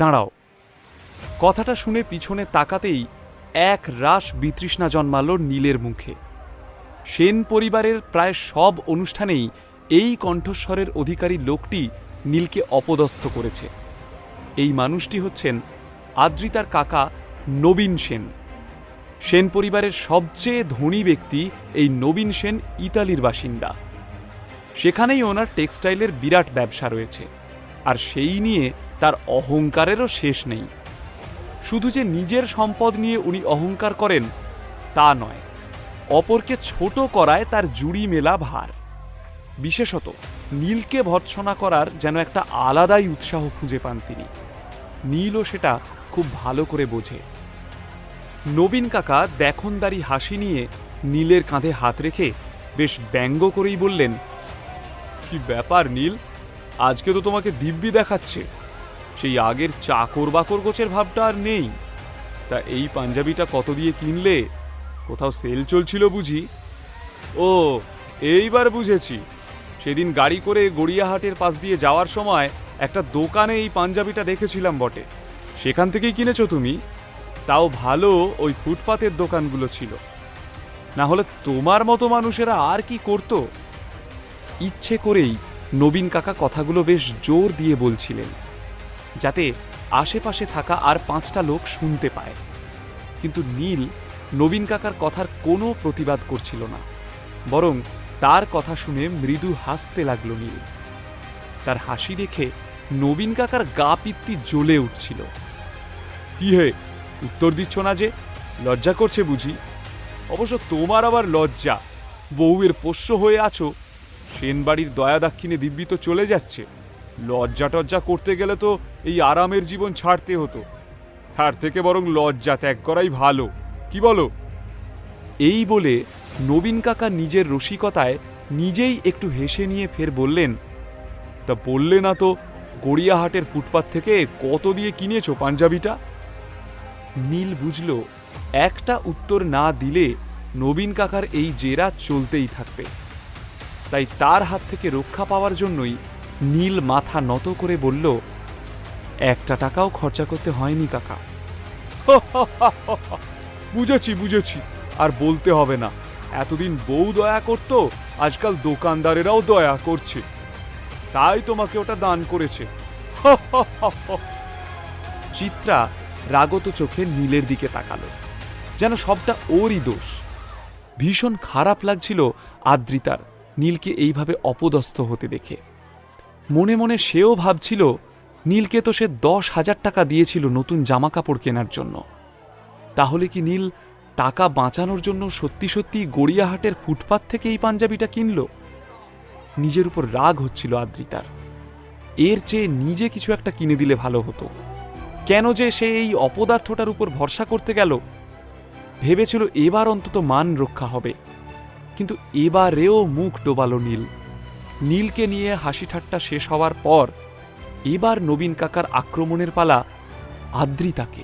দাঁড়াও। কথাটা শুনে পিছনে তাকাতেই এক রাশ বিতৃষ্ণা জন্মাল নীলের মুখে। সেন পরিবারের প্রায় সব অনুষ্ঠানেই এই কণ্ঠস্বরের অধিকারী লোকটি নীলকে অপদস্থ করেছে। এই মানুষটি হচ্ছেন আদ্রিতার কাকা নবীন সেন। সেন পরিবারের সবচেয়ে ধনী ব্যক্তি এই নবীন সেন ইতালির বাসিন্দা। সেখানেই ওনার টেক্সটাইলের বিরাট ব্যবসা রয়েছে, আর সেই নিয়ে তার অহংকারেরও শেষ নেই। শুধু যে নিজের সম্পদ নিয়ে উনি অহংকার করেন তা নয়, অপরকে ছোট করায় তার জুড়ি মেলা ভার। বিশেষত নীলকে ভর্ৎসনা করার যেন একটা আলাদাই উৎসাহ খুঁজে পান তিনি। নীলও সেটা খুব ভালো করে বোঝে। নবীন কাকা দেখনদারি হাসি নিয়ে নীলের কাঁধে হাত রেখে বেশ ব্যঙ্গ করেই বললেন, কি ব্যাপার নীল, আজকে তো তোমাকে দিব্যি দেখাচ্ছে। সেই আগের চাকর বাকর গোছের ভাবটা আর নেই। তা এই পাঞ্জাবিটা কত দিয়ে কিনলে? কোথাও সেল চলছিল বুঝি? ও, এইবার বুঝেছি। সেদিন গাড়ি করে গড়িয়াহাটের পাশ দিয়ে যাওয়ার সময় একটা দোকানে এই পাঞ্জাবিটা দেখেছিলাম বটে। সেখান থেকেই কিনেছো তুমি? তাও ভালো ওই ফুটপাতের দোকানগুলো ছিল, না হলে তোমার মতো মানুষেরা আর কি করতো? ইচ্ছে করেই নবীন কাকা কথাগুলো বেশ জোর দিয়ে বলছিলেন, যাতে আশেপাশে থাকা আর 5টা লোক শুনতে পায়। কিন্তু নীল নবীন কাকার কথার কোনো প্রতিবাদ করছিল না, বরং তার কথা শুনে মৃদু হাসতে লাগল নীল। তার হাসি দেখে নবীন কাকার গা পিত্তি জ্বলে উঠছিল। কি হে, উত্তর দিচ্ছ না যে? লজ্জা করছে বুঝি? অবশ্য তোমার আবার লজ্জা, বউয়ের পোষ্য হয়ে আছো। সেন বাড়ির দয়া দাক্ষিণে দিব্যি তো চলে যাচ্ছে। লজ্জা টজ্জা করতে গেলে তো এই আরামের জীবন ছাড়তে হতো। তার থেকে বরং লজ্জা ত্যাগ করাই ভালো, কি বলো? এই বলে নবীন কাকা নিজের রসিকতায় নিজেই একটু হেসে নিয়ে ফের বললেন, তা বললে না তো গড়িয়াহাটের ফুটপাত থেকে কত দিয়ে কিনেছো পাঞ্জাবিটা? নীল বুঝল একটা উত্তর না দিলে নবীন কাকার এই জেরা চলতেই থাকবে। তাই তার হাত থেকে রক্ষা পাওয়ার জন্যই নীল মাথা নত করে বলল, 1 টাকাও খরচা করতে হয়নি কাকা। বুঝেছি বুঝেছি, আর বলতে হবে না। এতদিন বউ দয়া করত, আজকাল দোকানদারেরাও দয়া করছে, তাই তোমাকে ওটা দান করেছে। চিত্রা রাগত চোখে নীলের দিকে তাকালো, যেন সবটা ওরই দোষ। ভীষণ খারাপ লাগছিল আদ্রিতার নীলকে এইভাবে অপদস্থ হতে দেখে। মনে মনে সেও ভাবছিল, নীলকে তো সে 10,000 টাকা দিয়েছিল নতুন জামা কাপড় কেনার জন্য। তাহলে কি নীল টাকা বাঁচানোর জন্য সত্যি সত্যি গড়িয়াহাটের ফুটপাত থেকে এই পাঞ্জাবিটা কিনল? নিজের উপর রাগ হচ্ছিল আদ্রিতার। এর চেয়ে নিজে কিছু একটা কিনে দিলে ভালো হতো। কেন যে সে এই অপদার্থটার উপর ভরসা করতে গেল? ভেবেছিল এবার অন্তত মান রক্ষা হবে, কিন্তু এবারেও মুখ ডোবালো নীল। নীলকে নিয়ে হাসি ঠাট্টা শেষ হওয়ার পর এবার নবীন কাকার আক্রমণের পালা আদ্রিতাকে।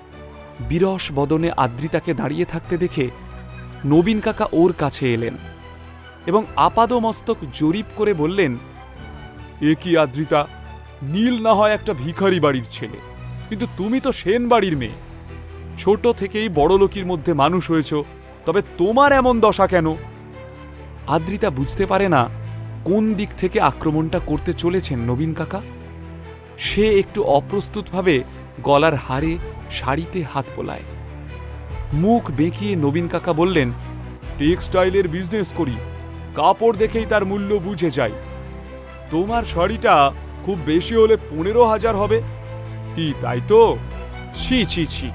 বিরস বদনে আদ্রিতাকে দাঁড়িয়ে থাকতে দেখে নবীন কাকা ওর কাছে এলেন এবং আপাদমস্তক জরিপ করে বললেন, এ কি আদ্রিতা, নীল না হয় একটা ভিখারি বাড়ির ছেলে, কিন্তু তুমি তো সেন বাড়ির মেয়ে। ছোট থেকেই বড়লোকির মধ্যে মানুষ হয়েছ, তবে তোমার এমন দশা কেন? আদ্রিতা বুঝতে পারে না কোন দিক থেকে আক্রমণটা করতে চলেছেন নবীন কাকা। সে একটু অপ্রস্তুতভাবে গলার হারে শাড়িতে হাত বোলায়। মুখ বেঁকিয়ে নবীন কাকা বললেন, টেক্সটাইলের বিজনেস করি, কাপড় দেখেই তার মূল্য বুঝে যাই। তোমার শাড়িটা খুব বেশি হলে 15,000 হবে কি, তাই তো? ছি ছি ছি,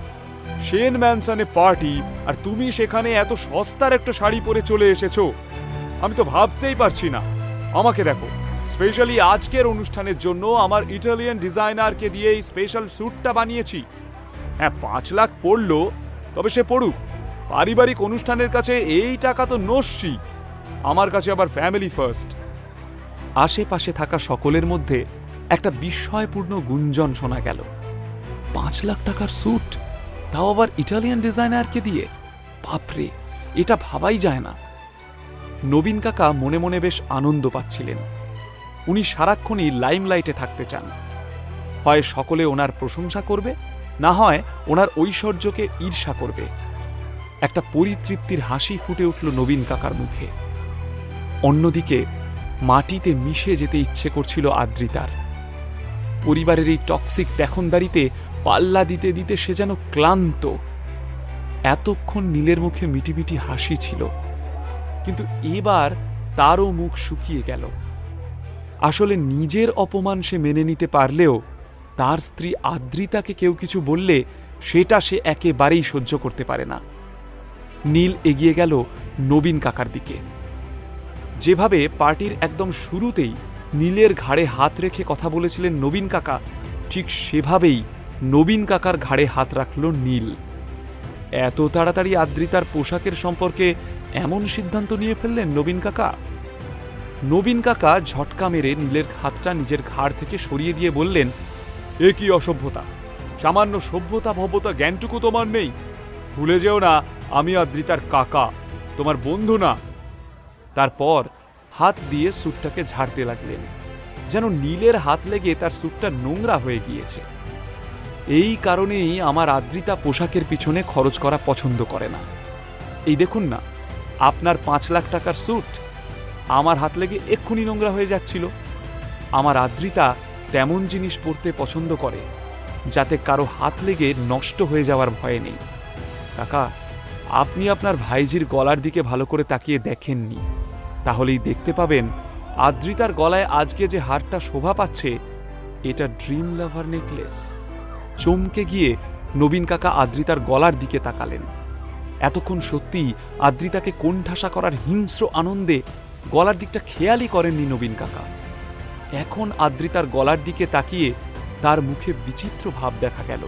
সেন ম্যানসনে পার্টি আর তুমি সেখানে এত সস্তার একটা শাড়ি পরে চলে এসেছো, আমি তো ভাবতেই পারছি না। আমাকে দেখো, স্পেশালি আজকের অনুষ্ঠানের জন্য আমার ইটালিয়ান ডিজাইনারকে দিয়ে এই স্পেশাল স্যুটটা বানিয়েছি। হ্যাঁ, 5 লাখ পড়লো, তবে সে পড়ুক। পারিবারিক অনুষ্ঠানের কাছে এই টাকা তো নস্যি, আমার কাছে আবার ফ্যামিলি ফার্স্ট। আশেপাশে থাকা সকলের মধ্যে একটা বিস্ময়পূর্ণ গুঞ্জন শোনা গেল। 5 লাখ টাকার স্যুট, তাও আবার ইটালিয়ান ডিজাইনারকে দিয়ে? বাপরে, এটা ভাবাই যায় না। নবীন কাকা মনে মনে বেশ আনন্দ পাচ্ছিলেন। উনি সারাক্ষণই লাইমলাইটে থাকতে চান। হয় সকলে ওনার প্রশংসা করবে, না হয় ওনার ঐশ্বর্যকে ঈর্ষা করবে। একটা পরিতৃপ্তির হাসি ফুটে উঠল নবীন কাকার মুখে। অন্যদিকে মাটিতে মিশে যেতে ইচ্ছে করছিল আদ্রিতার। পরিবারের এই টক্সিক দেখনদারিতে পাল্লা দিতে দিতে সে যেন ক্লান্ত। এতক্ষণ নীলের মুখে মিটিমিটি হাসি ছিল, কিন্তু এবার তারও মুখ শুকিয়ে গেল। আসলে নিজের অপমান সে মেনে নিতে পারলেও তার স্ত্রী আদ্রিতাকে কেউ কিছু বললে সেটা সে একেবারেই সহ্য করতে পারে না। নীল এগিয়ে গেল নবীন কাকার দিকে। যেভাবে পার্টির একদম শুরুতেই নীলের ঘাড়ে হাত রেখে কথা বলেছিলেন নবীন কাকা, ঠিক সেভাবেই নবীন কাকার ঘাড়ে হাত রাখল নীল। এত তাড়াতাড়ি আদ্রিতার পোশাকের সম্পর্কে এমন সিদ্ধান্ত নিয়ে ফেললেন নবীন কাকা? নবীন কাকা ঝটকা মেরে নীলের হাতটা নিজের ঘাড় থেকে সরিয়ে দিয়ে বললেন, এ কি অসভ্যতা! সামান্য সভ্যতা ভব্যতা জ্ঞানটুকু তোমার নেই? ভুলে যেও না, আমি আদ্রিতার কাকা, তোমার বন্ধু না। তারপর হাত দিয়ে স্যুটটাকে ঝাড়তে লাগলেন, যেন নীলের হাত লেগে তার স্যুটটা নোংরা হয়ে গিয়েছে। এই কারণেই আমার আদ্রিতা পোশাকের পিছনে খরচ করা পছন্দ করে না। এই দেখুন না, আপনার 5 লাখ টাকার স্যুট আমার হাত লেগে এক্ষুনি নোংরা হয়ে যাচ্ছিল। আমার আদ্রিতা তেমন জিনিস পরতে পছন্দ করে যাতে কারো হাত লেগে নষ্ট হয়ে যাওয়ার ভয় নেই। কাকা, আপনি আপনার ভাইজির গলার দিকে ভালো করে তাকিয়ে দেখেননি, তাহলেই দেখতে পাবেন আদ্রিতার গলায় আজকে যে হারটা শোভা পাচ্ছে এটা ড্রিম লাভার নেকলেস। চমকে গিয়ে নবীন কাকা আদ্রিতার গলার দিকে তাকালেন। এতক্ষণ সত্যি আদ্রিতাকে কোণঠাসা করার হিংস্র আনন্দে গলার দিকটা খেয়ালই করেননি নবীন কাকা। এখন আদ্রিতার গলার দিকে তাকিয়ে তার মুখে বিচিত্র ভাব দেখা গেল।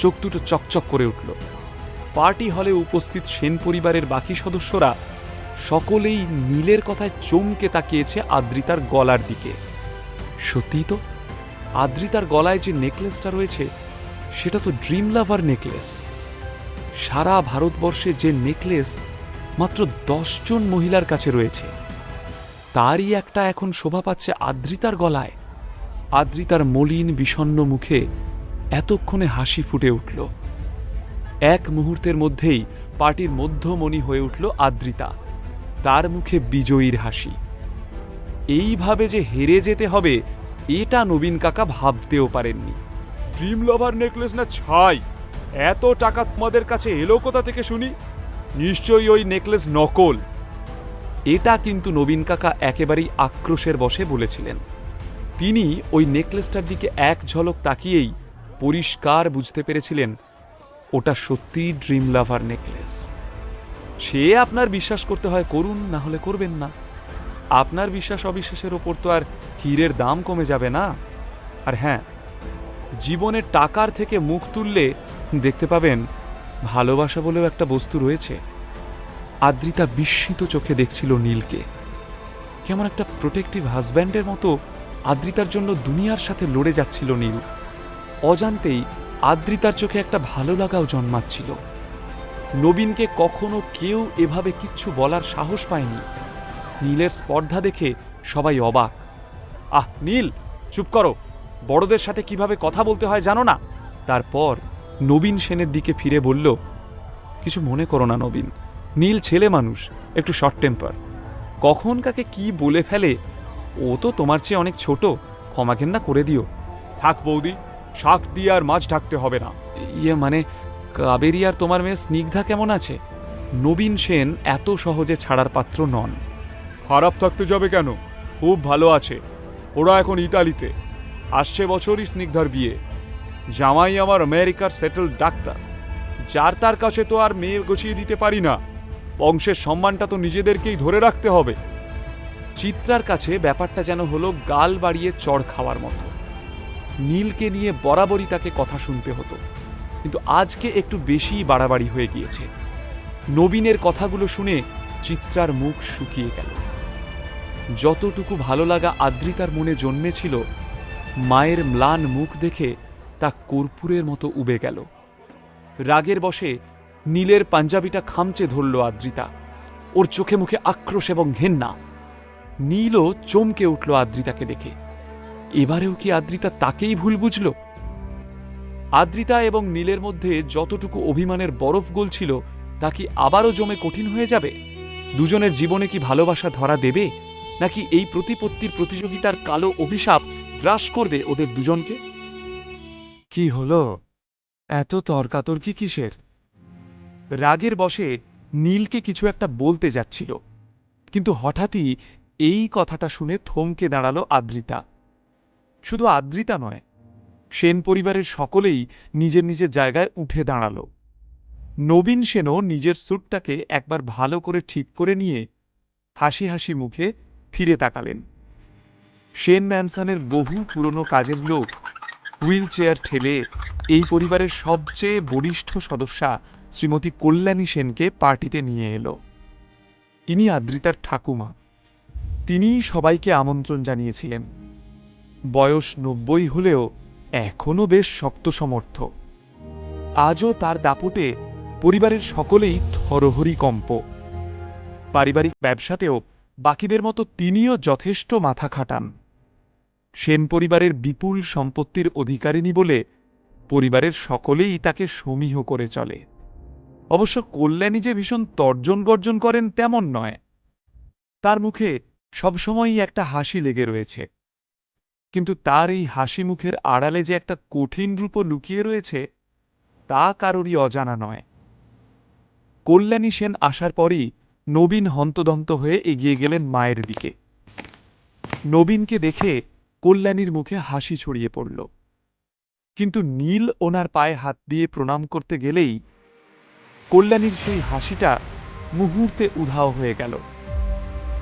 চোখ দুটো চকচক করে উঠল। পার্টি হলে উপস্থিত সেন পরিবারের বাকি সদস্যরা সকলেই নীলের কথায় চমকে তাকিয়েছে আদ্রিতার গলার দিকে। সত্যিই তো, আদ্রিতার গলায় যে নেকলেসটা রয়েছে সেটা তো ড্রিম লাভার নেকলেস। সারা ভারতবর্ষে যে নেকলেস মাত্র 10 জন মহিলার কাছে রয়েছে, তারই একটা এখন শোভা পাচ্ছে আদ্রিতার গলায়। আদ্রিতার মলিন বিষণ্ণ মুখে এতক্ষণে হাসি ফুটে উঠল। এক মুহূর্তের মধ্যেই পার্টির মধ্যমণি হয়ে উঠল আদ্রিতা, তার মুখে বিজয়ীর হাসি। এইভাবে যে হেরে যেতে হবে এটা নবীন কাকা ভাবতেও পারেননি। ড্রিম লাভার নেকলেস না ছাই, এত টাকা তোমাদের কাছে এলো কোথা থেকে শুনি? নিশ্চয়ই ওই নেকলেস নকল। এটা কিন্তু নবীন কাকা একেবারেই আক্রোশের বশে বলেছিলেন। তিনি ওই নেকলেসটার দিকে এক ঝলক তাকিয়েই পরিষ্কার বুঝতে পেরেছিলেন ওটা সত্যিই ড্রিম লাভার নেকলেস। সে আপনার বিশ্বাস করতে হয় করুন, না হলে করবেন না। আপনার বিশ্বাস অবিশ্বাসের ওপর তো আর হীরের দাম কমে যাবে না। আর হ্যাঁ, জীবনে টাকার থেকে মুখ তুললে দেখতে পাবেন ভালোবাসা বলেও একটা বস্তু রয়েছে। আদ্রিতা বিস্মিত চোখে দেখছিল নীলকে। কেমন একটা প্রোটেক্টিভ হাজব্যান্ডের মতো আদ্রিতার জন্য দুনিয়ার সাথে লড়ে যাচ্ছিল নীল। অজান্তেই আদ্রিতার চোখে একটা ভালো লাগাও জন্মাচ্ছিল। নবীনকে কখনো কেউ এভাবে কিচ্ছু বলার সাহস পায়নি। নীলের স্পর্ধা দেখে সবাই অবাক। আহ নীল, চুপ করো, বড়দের সাথে কিভাবে কথা বলতে হয় জানো না? তারপর নবীন সেনের দিকে ফিরে বলল, কিছু মনে করো না নবীন, নীল ছেলে মানুষ, একটু শর্ট টেম্পার, কখন কাকে কি বলে ফেলে। ও তো তোমার চেয়ে অনেক ছোট, ক্ষমা ঘেন্না করে দিও। থাক বৌদি, শাক দিয়ে আর মাছ ঢাকতে হবে না। ইয়ে মানে কাবেরী আর তোমার মেয়ে স্নিগ্ধা কেমন আছে? নবীন সেন এত সহজে ছাড়ার পাত্র নন। খারাপ থাকতে যাবে কেন? খুব ভালো আছে। ওরা এখন ইতালিতে, আসছে বছরই স্নিগ্ধার বিয়ে। জামাই আমার আমেরিকার সেটেলড ডাক্তার, যার তার কাছে তো আর মেয়ে গছিয়ে দিতে পারি না। বংশের সম্মানটা তো নিজেদেরকেই ধরে রাখতে হবে। চিত্রার কাছে ব্যাপারটা যেন হলো গাল বাড়িয়ে চড় খাওয়ার মতো। নীলকে নিয়ে বরাবরই তাকে কথা শুনতে হতো, কিন্তু আজকে একটু বেশি বাড়াবাড়ি হয়ে গিয়েছে। নবীনের কথাগুলো শুনে চিত্রার মুখ শুকিয়ে গেল। যতটুকু ভালো লাগা আদ্রিতার মনে জন্মেছিল, মায়ের ম্লান মুখ দেখে তা কর্পূরের মতো উবে গেল। রাগের বশে নীলের পাঞ্জাবিটা খামচে ধরল আদ্রিতা। ওর চোখে মুখে আক্রোশ এবং ঘেন্না। নীলও চমকে উঠল আদ্রিতাকে দেখে। এবারেও কি আদ্রিতা তাকেই ভুল বুঝল? আদ্রিতা এবং নীলের মধ্যে যতটুকু অভিমানের বরফ গলছিল তা কি আবারও জমে কঠিন হয়ে যাবে? দুজনের জীবনে কি ভালোবাসা ধরা দেবে, নাকি এই প্রতিপত্তির প্রতিযোগিতার কালো অভিশাপ গ্রাস করবে ওদের দুজনকে? কি হলো, এত তর্কাতর্কি কিসের? রাগের বশে নীলকে কিছু একটা বলতে যাচ্ছিল, কিন্তু হঠাৎই এই কথাটা শুনে থমকে দাঁড়ালো আদ্রিতা। শুধু আদ্রিতা নয়, সেন পরিবারের সকলেই নিজের নিজের জায়গায় উঠে দাঁড়ালো। নবীন সেনও নিজের স্যুটটাকে একবার ভালো করে ঠিক করে নিয়ে হাসি হাসি মুখে ফিরে তাকালেন। সেন ম্যানসনের বহু পুরনো কাজের লোক হুইল চেয়ার ঠেলে এই পরিবারের সবচেয়ে বরিষ্ঠ সদস্যা শ্রীমতী কল্যাণী সেনকে পার্টিতে নিয়ে এলো। ইনি আদ্রিতার ঠাকুমা। তিনিই সবাইকে আমন্ত্রণ জানিয়েছিলেন। বয়স ৯০ হলেও এখনো বেশ শক্ত সমর্থ। আজও তার দাপটে পরিবারের সকলেই থরহরিকম্প। পারিবারিক ব্যবসাতেও বাকিদের মতো তিনিও যথেষ্ট মাথা খাটান। সেন পরিবারের বিপুল সম্পত্তির অধিকারিণী বলে পরিবারের সকলেই তাকে সমীহ করে চলে। অবশ্য কল্যাণী যে ভীষণ তর্জন গর্জন করেন তেমন নয়। তার মুখে সবসময়ই একটা হাসি লেগে রয়েছে, কিন্তু তার এই হাসি মুখের আড়ালে যে একটা কঠিন রূপ লুকিয়ে রয়েছে তা কারোরই অজানা নয়। কল্যাণী সেন আসার পরই নবীন হন্তদন্ত হয়ে এগিয়ে গেলেন মায়ের দিকে। নবীনকে দেখে কল্যাণীর মুখে হাসি ছড়িয়ে পড়ল, কিন্তু নীল ওনার পায়ে হাত দিয়ে প্রণাম করতে গেলেই কল্যাণীর সেই হাসিটা মুহূর্তে উধাও হয়ে গেল।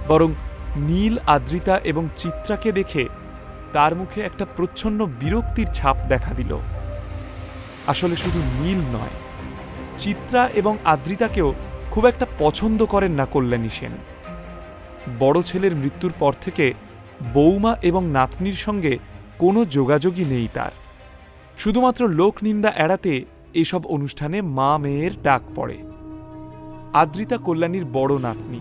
বরং নীল আদ্রিতা এবং চিত্রাকে দেখে তার মুখে একটা প্রচ্ছন্ন বিরক্তির ছাপ দেখা দিল। আসলে শুধু নীল নয়, চিত্রা এবং আদ্রিতাকেও খুব একটা পছন্দ করেন না কল্যাণী সেন। বড় ছেলের মৃত্যুর পর থেকে বৌমা এবং নাতনির সঙ্গে কোনো যোগাযোগই নেই তার। শুধুমাত্র লোকনিন্দা এড়াতে এসব অনুষ্ঠানে মা মেয়ের ডাক পড়ে। আদ্রিতা কল্যাণীর বড় নাতনি।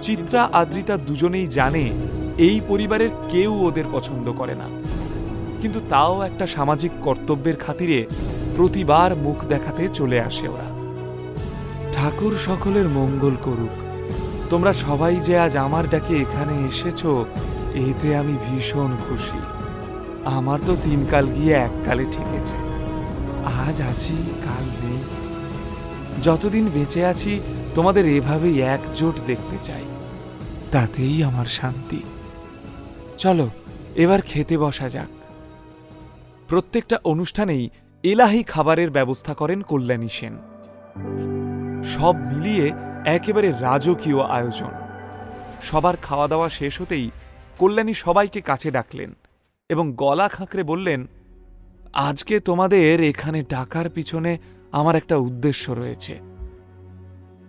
চিত্রা আদ্রিতা দুজনেই জানে এই পরিবারের কেউ ওদের পছন্দ করে না, কিন্তু তাও একটা সামাজিক কর্তব্যের খাতিরে প্রতিবার মুখ দেখাতে চলে আসে ওরা। ঠাকুর সকলের মঙ্গল করুক। তোমরা সবাই যে আজ আমার ডাকে এখানে এসেছ, এতে আমি ভীষণ খুশি। আমার তো ৩ কাল গিয়ে ১ কালে ঠেকেছে। আজ আছি, কাল নেই। যতদিন বেঁচে আছি তোমাদের এভাবেই একজোট দেখতে চাই, তাতেই আমার শান্তি। চলো এবার খেতে বসা যাক। প্রত্যেকটা অনুষ্ঠানেই এলাহি খাবারের ব্যবস্থা করেন কল্যাণী সেন। সব মিলিয়ে একেবারে রাজকীয় আয়োজন। সবার খাওয়া দাওয়া শেষ হতেই কল্যাণী সবাইকে কাছে ডাকলেন এবং গলা খাঁকড়ে বললেন, আজকে তোমাদের এখানে ডাকার পিছনে আমার একটা উদ্দেশ্য রয়েছে।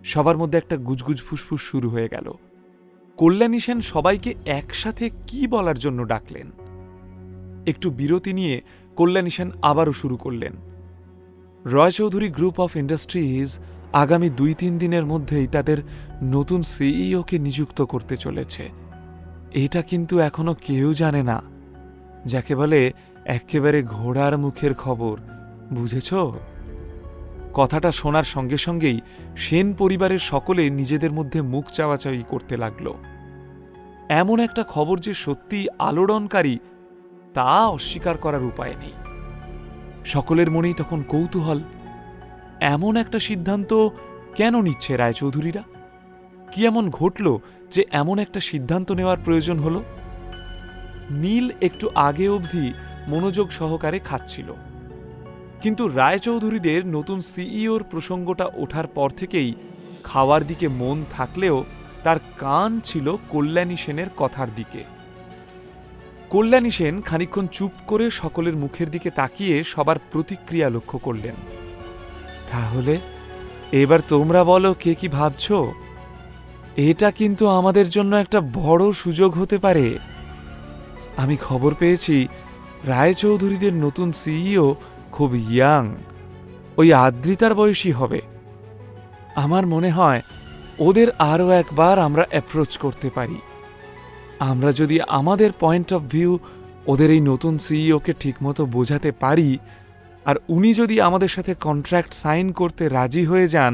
সবার মধ্যে একটা গুজগুজ ফুসফুস শুরু হয়ে গেল। কল্যাণী সেন সবাইকে একসাথে কি বলার জন্য ডাকলেন? একটু বিরতি নিয়ে কল্যাণী সেন আবারও শুরু করলেন। রয়চৌধুরী গ্রুপ অফ ইন্ডাস্ট্রিজ আগামী ২-৩ দিনের মধ্যেই তাদের নতুন সিইওকে নিযুক্ত করতে চলেছে। এটা কিন্তু এখনো কেউ জানে না, যাকে বলে একেবারে ঘোড়ার মুখের খবর, বুঝেছ? কথাটা শোনার সঙ্গে সঙ্গেই সেন পরিবারের সকলে নিজেদের মধ্যে মুখ চাওয়াচাওয়ি করতে লাগল। এমন একটা খবর যে সত্যিই আলোড়নকারী তা অস্বীকার করার উপায় নেই। সকলের মনেই তখন কৌতূহল, এমন একটা সিদ্ধান্ত কেন নিচ্ছে রায়চৌধুরীরা? কি এমন ঘটল যে এমন একটা সিদ্ধান্ত নেওয়ার প্রয়োজন হল? নীল একটু আগে অবধি মনোযোগ সহকারে খাচ্ছিল, কিন্তু রায়চৌধুরীদের নতুন সিইওর প্রসঙ্গটা ওঠার পর থেকেই খাওয়ার দিকে মন থাকলেও তার কান ছিল কল্যাণী সেনের কথার দিকে। কল্যাণী সেন খানিকক্ষণ চুপ করে সকলের মুখের দিকে তাকিয়ে সবার প্রতিক্রিয়া লক্ষ্য করলেন। তাহলে এবার তোমরা বলো, কে কি ভাবছ? এটা কিন্তু আমাদের জন্য একটা বড় সুযোগ হতে পারে। আমি খবর পেয়েছি রায়চৌধুরীদের নতুন সিইও খুব ইয়াং, ওই আদ্রিতার বয়সী হবে। আমার মনে হয় ওদের আরও একবার আমরা অ্যাপ্রোচ করতে পারি। আমরা যদি আমাদের পয়েন্ট অফ ভিউ ওদের এই নতুন সিইওকে ঠিকমতো বোঝাতে পারি, আর উনি যদি আমাদের সাথে কন্ট্রাক্ট সাইন করতে রাজি হয়ে যান,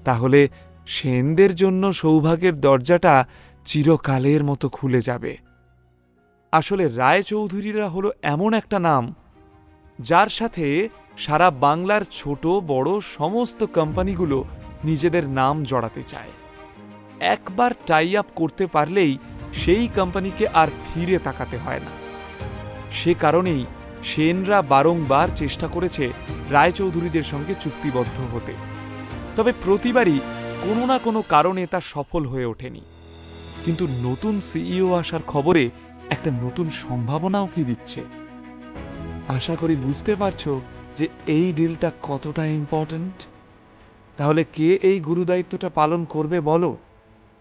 তাহলে সেনদের জন্য সৌভাগ্যের দরজাটা চিরকালের মতো খুলে যাবে। আসলে রায়চৌধুরীরা হলো এমন একটা নাম, যার সাথে সারা বাংলার ছোট বড় সমস্ত কোম্পানিগুলো নিজেদের নাম জড়াতে চায়। একবার টাই আপ করতে পারলেই সেই কোম্পানিকে আর ফিরে তাকাতে হয় না। সে কারণেই সেনরা বারংবার চেষ্টা করেছে রায়চৌধুরীদের সঙ্গে চুক্তিবদ্ধ হতে, তবে প্রতিবারই কোনো না কোনো কারণে তা সফল হয়ে ওঠেনি। কিন্তু নতুন সিইও আসার খবরে একটা নতুন সম্ভাবনাও কি দিচ্ছে। আশা করি বুঝতে পারছো যে এই ডিলটা কতটা ইম্পর্ট্যান্ট। তাহলে কে এই গুরুদায়িত্বটা পালন করবে বলো?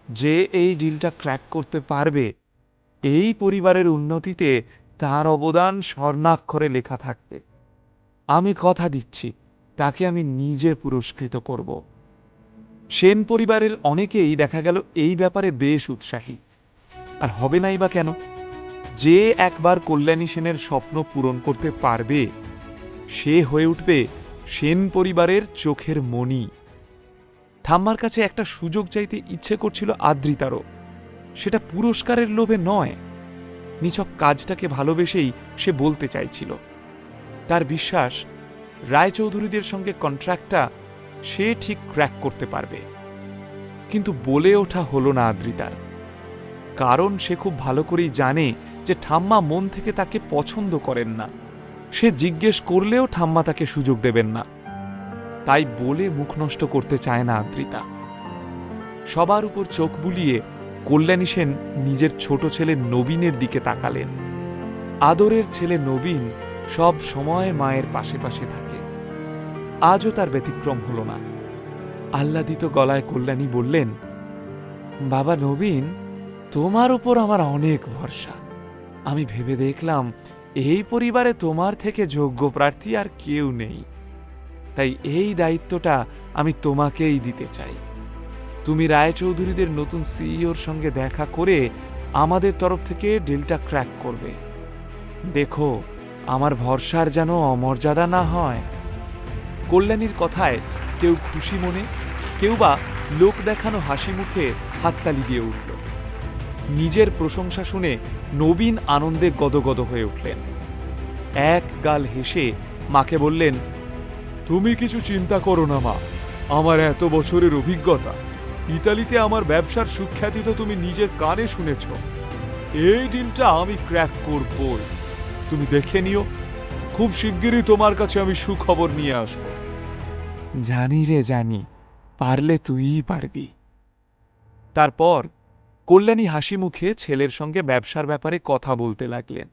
যে এই ডিলটা ক্র্যাক করতে পারবে, এই পরিবারের উন্নতিতে তার অবদান স্বর্ণাক্ষরে লেখা থাকবে। আমি কথা দিচ্ছি, তাকে আমি নিজে পুরস্কৃত করব। সেন পরিবারের অনেকেই দেখা গেল এই ব্যাপারে বেশ উৎসাহী। আর হবে নাই বা কেন? যে একবার কল্যাণী সেনের স্বপ্ন পূরণ করতে পারবে, সে হয়ে উঠবে সেন পরিবারের চোখের মণি। ঠাম্মার কাছে একটা সুযোগ চাইতে ইচ্ছে করছিল আদ্রিতারও। সেটা পুরস্কারের লোভে নয়, নিছক কাজটাকে ভালোবেসেই সে বলতে চাইছিল। তার বিশ্বাস রায়চৌধুরীদের সঙ্গে কন্ট্রাক্টটা সে ঠিক ক্র্যাক করতে পারবে। কিন্তু বলে ওঠা হলো না আদ্রিতার, কারণ সে খুব ভালো করেই জানে যে ঠাম্মা মন থেকে তাকে পছন্দ করেন না। সে জিজ্ঞেস করলেও ঠাম্মা তাকে সুযোগ দেবেন না, তাই বলে মুখ নষ্ট করতে চায় না আদ্রিতা। সবার উপর চোখ বুলিয়ে কল্যাণী সেন নিজের ছোট ছেলে নবীনের দিকে তাকালেন। আদরের ছেলে নবীন সব সময় মায়ের পাশে পাশে থাকে, আজও তার ব্যতিক্রম হল না। আহ্লাদিত গলায় কল্যাণী বললেন, বাবা নবীন, তোমার উপর আমার অনেক ভরসা। আমি ভেবে দেখলাম এই পরিবারে তোমার থেকে যোগ্য প্রার্থী আর কেউ নেই, তাই এই দায়িত্বটা আমি তোমাকেই দিতে চাই। তুমি রায়চৌধুরীদের নতুন সিইওর সঙ্গে দেখা করে আমাদের তরফ থেকে ডিলটা ক্র্যাক করবে। দেখো, আমার ভরসার যেন অমর্যাদা না হয়। কল্যাণীর কথায় কেউ খুশি মনে, কেউ বা লোক দেখানো হাসি মুখে হাততালি দিয়ে উঠল। নিজের প্রশংসা শুনে নবীন আনন্দে গদগদ হয়ে উঠলেন। এক গাল হেসে মাকে বললেন, তুমি কিছু চিন্তা করো না মা, আমার এত বছরের অভিজ্ঞতা, ইতালিতে আমার ব্যবসার সুখ্যাতি তো তুমি নিজের কানে শুনেছ। এই ডিলটা আমি ক্র্যাক করবই, তুমি দেখে নিও। খুব শিগগিরই তোমার কাছে আমি সুখবর নিয়ে আসব। জানি রে জানি, পারলে তুইই পারবি। তারপর কল্যাণী হাসি মুখে ছেলের সঙ্গে ব্যবসার ব্যাপারে কথা বলতে লাগলেন।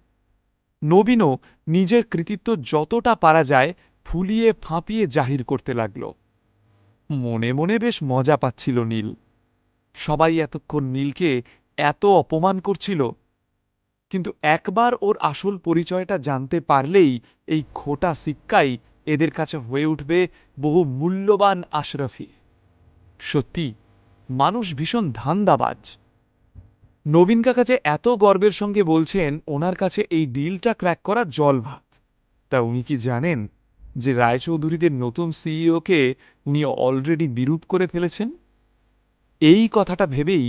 নবীনও নিজের কৃতিত্ব যতটা পারা যায় ফুলিয়ে ফাঁপিয়ে জাহির করতে লাগল। মনে মনে বেশ মজা পাচ্ছিল নীল। সবাই এতক্ষণ নীলকে এত অপমান করছিল, কিন্তু একবার ওর আসল পরিচয়টা জানতে পারলেই এই খোটা সিক্কাই এদের কাছে হয়ে উঠবে বহু মূল্যবান আশরাফি। সত্যি, মানুষ ভীষণ ধান্দাবাজ। নবীন কাকা যে এত গর্বের সঙ্গে বলছেন ওনার কাছে এই ডিলটা ক্র্যাক করা জল ভাত, তা উনি কি জানেন যে রায়চৌধুরীদের নতুন সিইওকে উনি অলরেডি বিরূপ করে ফেলেছেন? এই কথাটা ভেবেই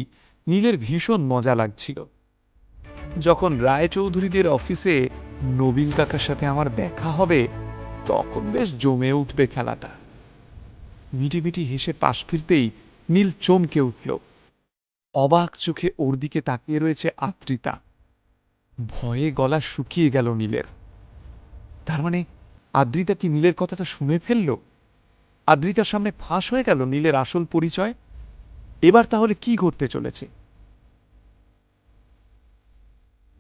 নীলের ভীষণ মজা লাগছিল। যখন রায়চৌধুরীদের অফিসে নবীন কাকার সাথে আমার দেখা হবে, তখন বেশ জমে উঠবে খেলাটা। মিটিমিটি হেসে পাশ ফিরতেই নীল চমকে উঠল। অবাক চোখে ওর দিকে তাকিয়ে রয়েছে আদ্রিতা। ভয়ে গলা শুকিয়ে গেল নীলের। তার মানে আদ্রিতা কি নীলের কথাটা শুনে ফেলল? আদ্রিতার সামনে ফাঁস হয়ে গেল নীলের আসল পরিচয়। এবার তাহলে কি ঘটতে চলেছে?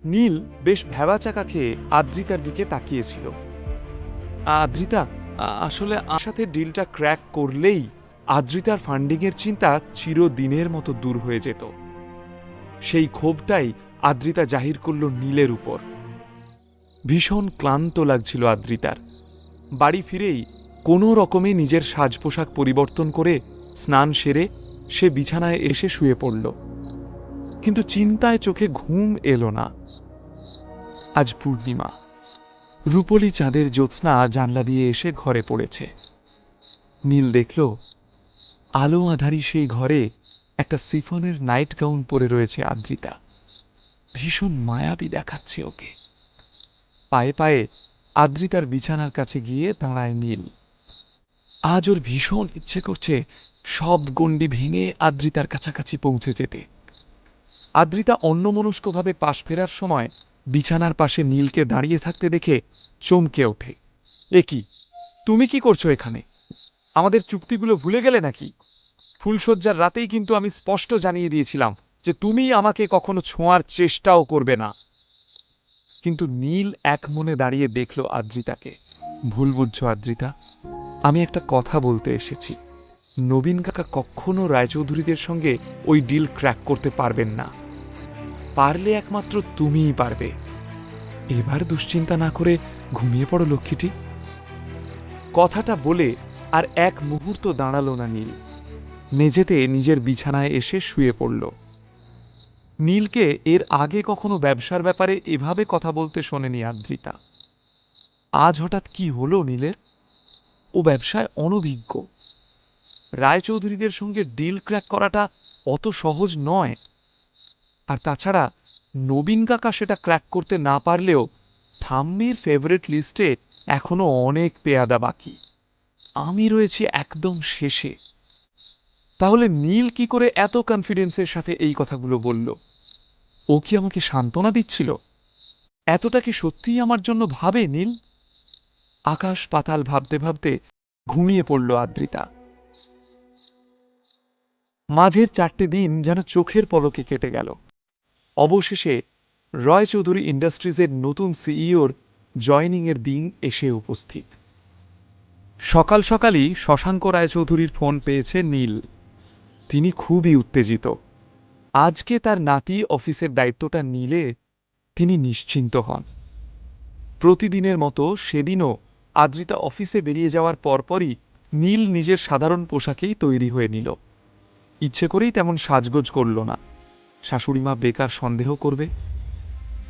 নীল বেশ ভ্যাবাচাকা খেয়ে আদ্রিতার দিকে তাকিয়েছিল। আদ্রিতা, আসলে আমার সাথে ডিলটা ক্র্যাক করলেই আদ্রিতার ফান্ডিংয়ের চিন্তা চিরদিনের মতো দূর হয়ে যেত। সেই ক্ষোভটাই আদ্রিতা জাহির করল নীলের উপর। ভীষণ ক্লান্ত লাগছিল আদ্রিতার। বাড়ি ফিরেই কোনো রকমে নিজের সাজ পোশাক পরিবর্তন করে স্নান সেরে সে বিছানায় এসে শুয়ে পড়ল, কিন্তু চিন্তায় চোখে ঘুম এলো না। আজ পূর্ণিমা, রূপলি চাঁদের জ্যোৎস্না জানলা দিয়ে এসে ঘরে পড়েছে। নীল দেখল আলো আঁধারি সেই ঘরে একটা সিফনের নাইট গাউন পরে রয়েছে আদ্রিতা। ভীষণ মায়াবী দেখাচ্ছে ওকে। পায়ে পায়ে আদ্রিতার বিছানার কাছে গিয়ে দাঁড়ায় নীল। আজ ওর ভীষণ ইচ্ছে করছে সব গণ্ডি ভেঙে আদ্রিতার কাছাকাছি পৌঁছে যেতে। আদ্রিতা অন্যমনস্কভাবে পাশ ফেরার সময় বিছানার পাশে নীলকে দাঁড়িয়ে থাকতে দেখে চমকে ওঠে। এ কি, তুমি কি করছো এখানে? আমাদের চুক্তিগুলো ভুলে গেলে নাকি? ফুলশয্যার রাতেই কিন্তু আমি স্পষ্ট জানিয়ে দিয়েছিলাম যে তুমি আমাকে কখনো ছোঁয়ার চেষ্টাও করবে না। কিন্তু নীল এক মনে দাঁড়িয়ে দেখল আদ্রিতাকে। ভুল বুঝছো আদ্রিতা, আমি একটা কথা বলতে এসেছি। নবীন কাকা কখনো রায়চৌধুরীদের সঙ্গে ওই ডিল ক্র্যাক করতে পারবেন না। পারলে একমাত্র তুমিই পারবে। এবার দুশ্চিন্তা না করে ঘুমিয়ে পড়ো লক্ষ্মীটি। কথাটা বলে আর এক মুহূর্ত দাঁড়ালো না নীল। মেঝেতে নিজের বিছানায় এসে শুয়ে পড়ল। নীলকে এর আগে কখনো ব্যবসার ব্যাপারে এভাবে কথা বলতে শোনেনি আদ্রিতা। আজ হঠাৎ কি হলো নীলের? ও ব্যবসায় অনভিজ্ঞ। রায়চৌধুরীদের সঙ্গে ডিল ক্র্যাক করাটা অত সহজ নয়। আর তাছাড়া নবীন কাকা সেটা ক্র্যাক করতে না পারলেও ঠাম্মির ফেভারিট লিস্টে এখনো অনেক পেয়াদা বাকি। আমি রয়েছি একদম শেষে। তাহলে নীল কি করে এত কনফিডেন্সের সাথে এই কথাগুলো বলল? ও কি আমাকে সান্ত্বনা দিচ্ছিল? এতটা কি সত্যিই আমার জন্য ভাবে নীল? আকাশ পাতাল ভাবতে ভাবতে ঘুমিয়ে পড়ল আদ্রিতা। মাঝের 4টে দিন যেন চোখের পলকে কেটে গেল। অবশেষে রয় চৌধুরী ইন্ডাস্ট্রিজের নতুন সিইওর জয়নিংয়ের দিন এসে উপস্থিত। সকাল সকালই শশাঙ্ক রায়চৌধুরীর ফোন পেয়েছে নীল। তিনি খুবই উত্তেজিত। আজকে তার নাতি অফিসের দায়িত্বটা নিলে তিনি নিশ্চিন্ত হন। প্রতিদিনের মতো সেদিনও আদ্রিতা অফিসে বেরিয়ে যাওয়ার পরপরই নীল নিজের সাধারণ পোশাকেই তৈরি হয়ে নিল। ইচ্ছে করেই তেমন সাজগোজ করল না। শাশুড়িমা বেকার সন্দেহ করবে।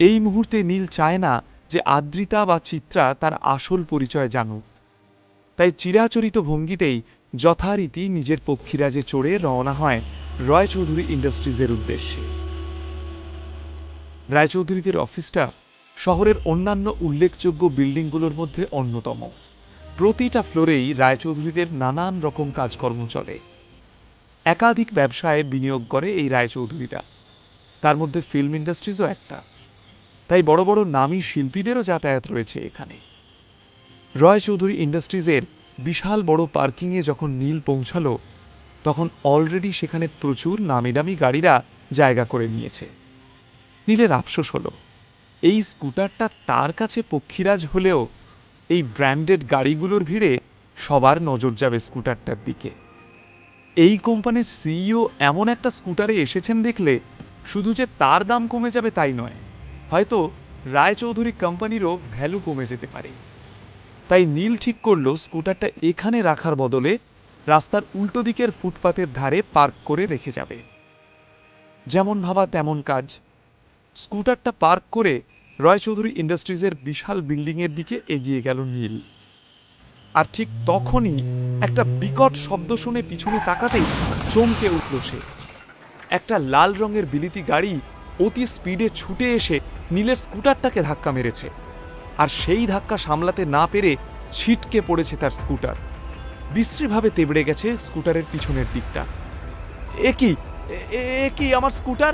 এই মুহূর্তে নীল চায় না যে আদ্রিতা বা চিত্রা তার আসল পরিচয় জানুক। তাই চিরাচরিত ভঙ্গিতেই যথারীতি নিজের পক্ষীরাজে চড়ে রওনা হয় রায়চৌধুরী ইন্ডাস্ট্রিজের উদ্দেশ্যে। রায়চৌধুরীদের অফিসটা শহরের অন্যান্য উল্লেখযোগ্য বিল্ডিংগুলোর মধ্যে অন্যতম। প্রতিটা ফ্লোরেই রায়চৌধুরীদের নানান রকম কাজকর্ম চলে। একাধিক ব্যবসায় বিনিয়োগ করে এই রায়চৌধুরীরা, তার মধ্যে ফিল্ম ইন্ডাস্ট্রিজও একটা। তাই বড় বড় নামী শিল্পীদেরও যাতায়াত রয়েছে এখানে। রয় চৌধুরী ইন্ডাস্ট্রিজের বিশাল বড় পার্কিংয়ে যখন নীল পৌঁছালো, তখন অলরেডি সেখানে প্রচুর নামিদামি গাড়িরা জায়গা করে নিয়েছে। নীলের আফসোস হলো, এই স্কুটারটা তার কাছে পক্ষীরাজ হলেও এই ব্র্যান্ডেড গাড়িগুলোর ভিড়ে সবার নজর যাবে স্কুটারটার দিকে। এই কোম্পানির সিইও এমন একটা স্কুটারে এসেছেন দেখলে শুধু যে তার দাম কমে যাবে তাই নয়, হয়তো রায়চৌধুরী কোম্পানিরও ভ্যালু কমে যেতে পারে। তাই নীল ঠিক করলো স্কুটারটা এখানে রাখার বদলে রাস্তার উল্টো দিকের ফুটপাতের ধারে পার্ক করে রেখে যাবে। যেমন ভাবা তেমন কাজ। স্কুটারটা পার্ক করে রয়চৌধুরী ইন্ডাস্ট্রিজের বিশাল বিল্ডিংয়ের দিকে এগিয়ে গেল নীল। আর ঠিক তখনই একটা বিকট শব্দ শুনে পিছনে তাকাতেই চমকে উঠল সে। একটা লাল রঙের বিলিতি গাড়ি অতি স্পিডে ছুটে এসে নীলের স্কুটারটাকে ধাক্কা মেরেছে। আর সেই ধাক্কা সামলাতে না পেরে ছিটকে পড়েছে তার স্কুটার। বিশ্রীভাবে তেবড়ে গেছে স্কুটারের পিছনের দিকটা। এ কি আমার স্কুটার!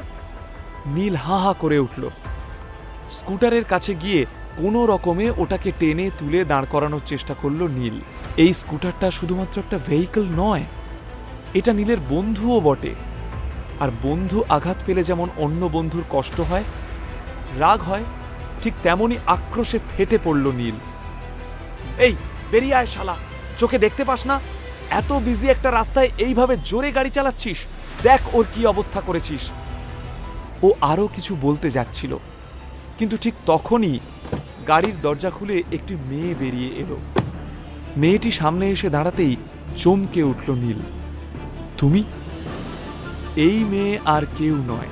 নীল হা হা করে উঠল। স্কুটারের কাছে গিয়ে কোনো রকমে ওটাকে টেনে তুলে দাঁড় করানোর চেষ্টা করল নীল। এই স্কুটারটা শুধুমাত্র একটা ভেহিকল নয়, এটা নীলের বন্ধুও বটে। আর বন্ধু আঘাত পেলে যেমন অন্য বন্ধুর কষ্ট হয়, রাগ হয়, ঠিক তেমনই আক্রোশে ফেটে পড়ল নীল। এই বেরিয়ে আয় শালা, চোখে দেখতে পাস না এত বিজি একটা রাস্তায় এইভাবে জোরে গাড়ি চালাচ্ছিস? দেখ ওর কি অবস্থা করেছিস। ও আরও কিছু বলতে যাচ্ছিল, কিন্তু ঠিক তখনই গাড়ির দরজা খুলে একটি মেয়ে বেরিয়ে এলো। মেয়েটি সামনে এসে দাঁড়াতেই চমকে উঠল নীল। তুমি? এই মেয়ে আর কেউ নয়,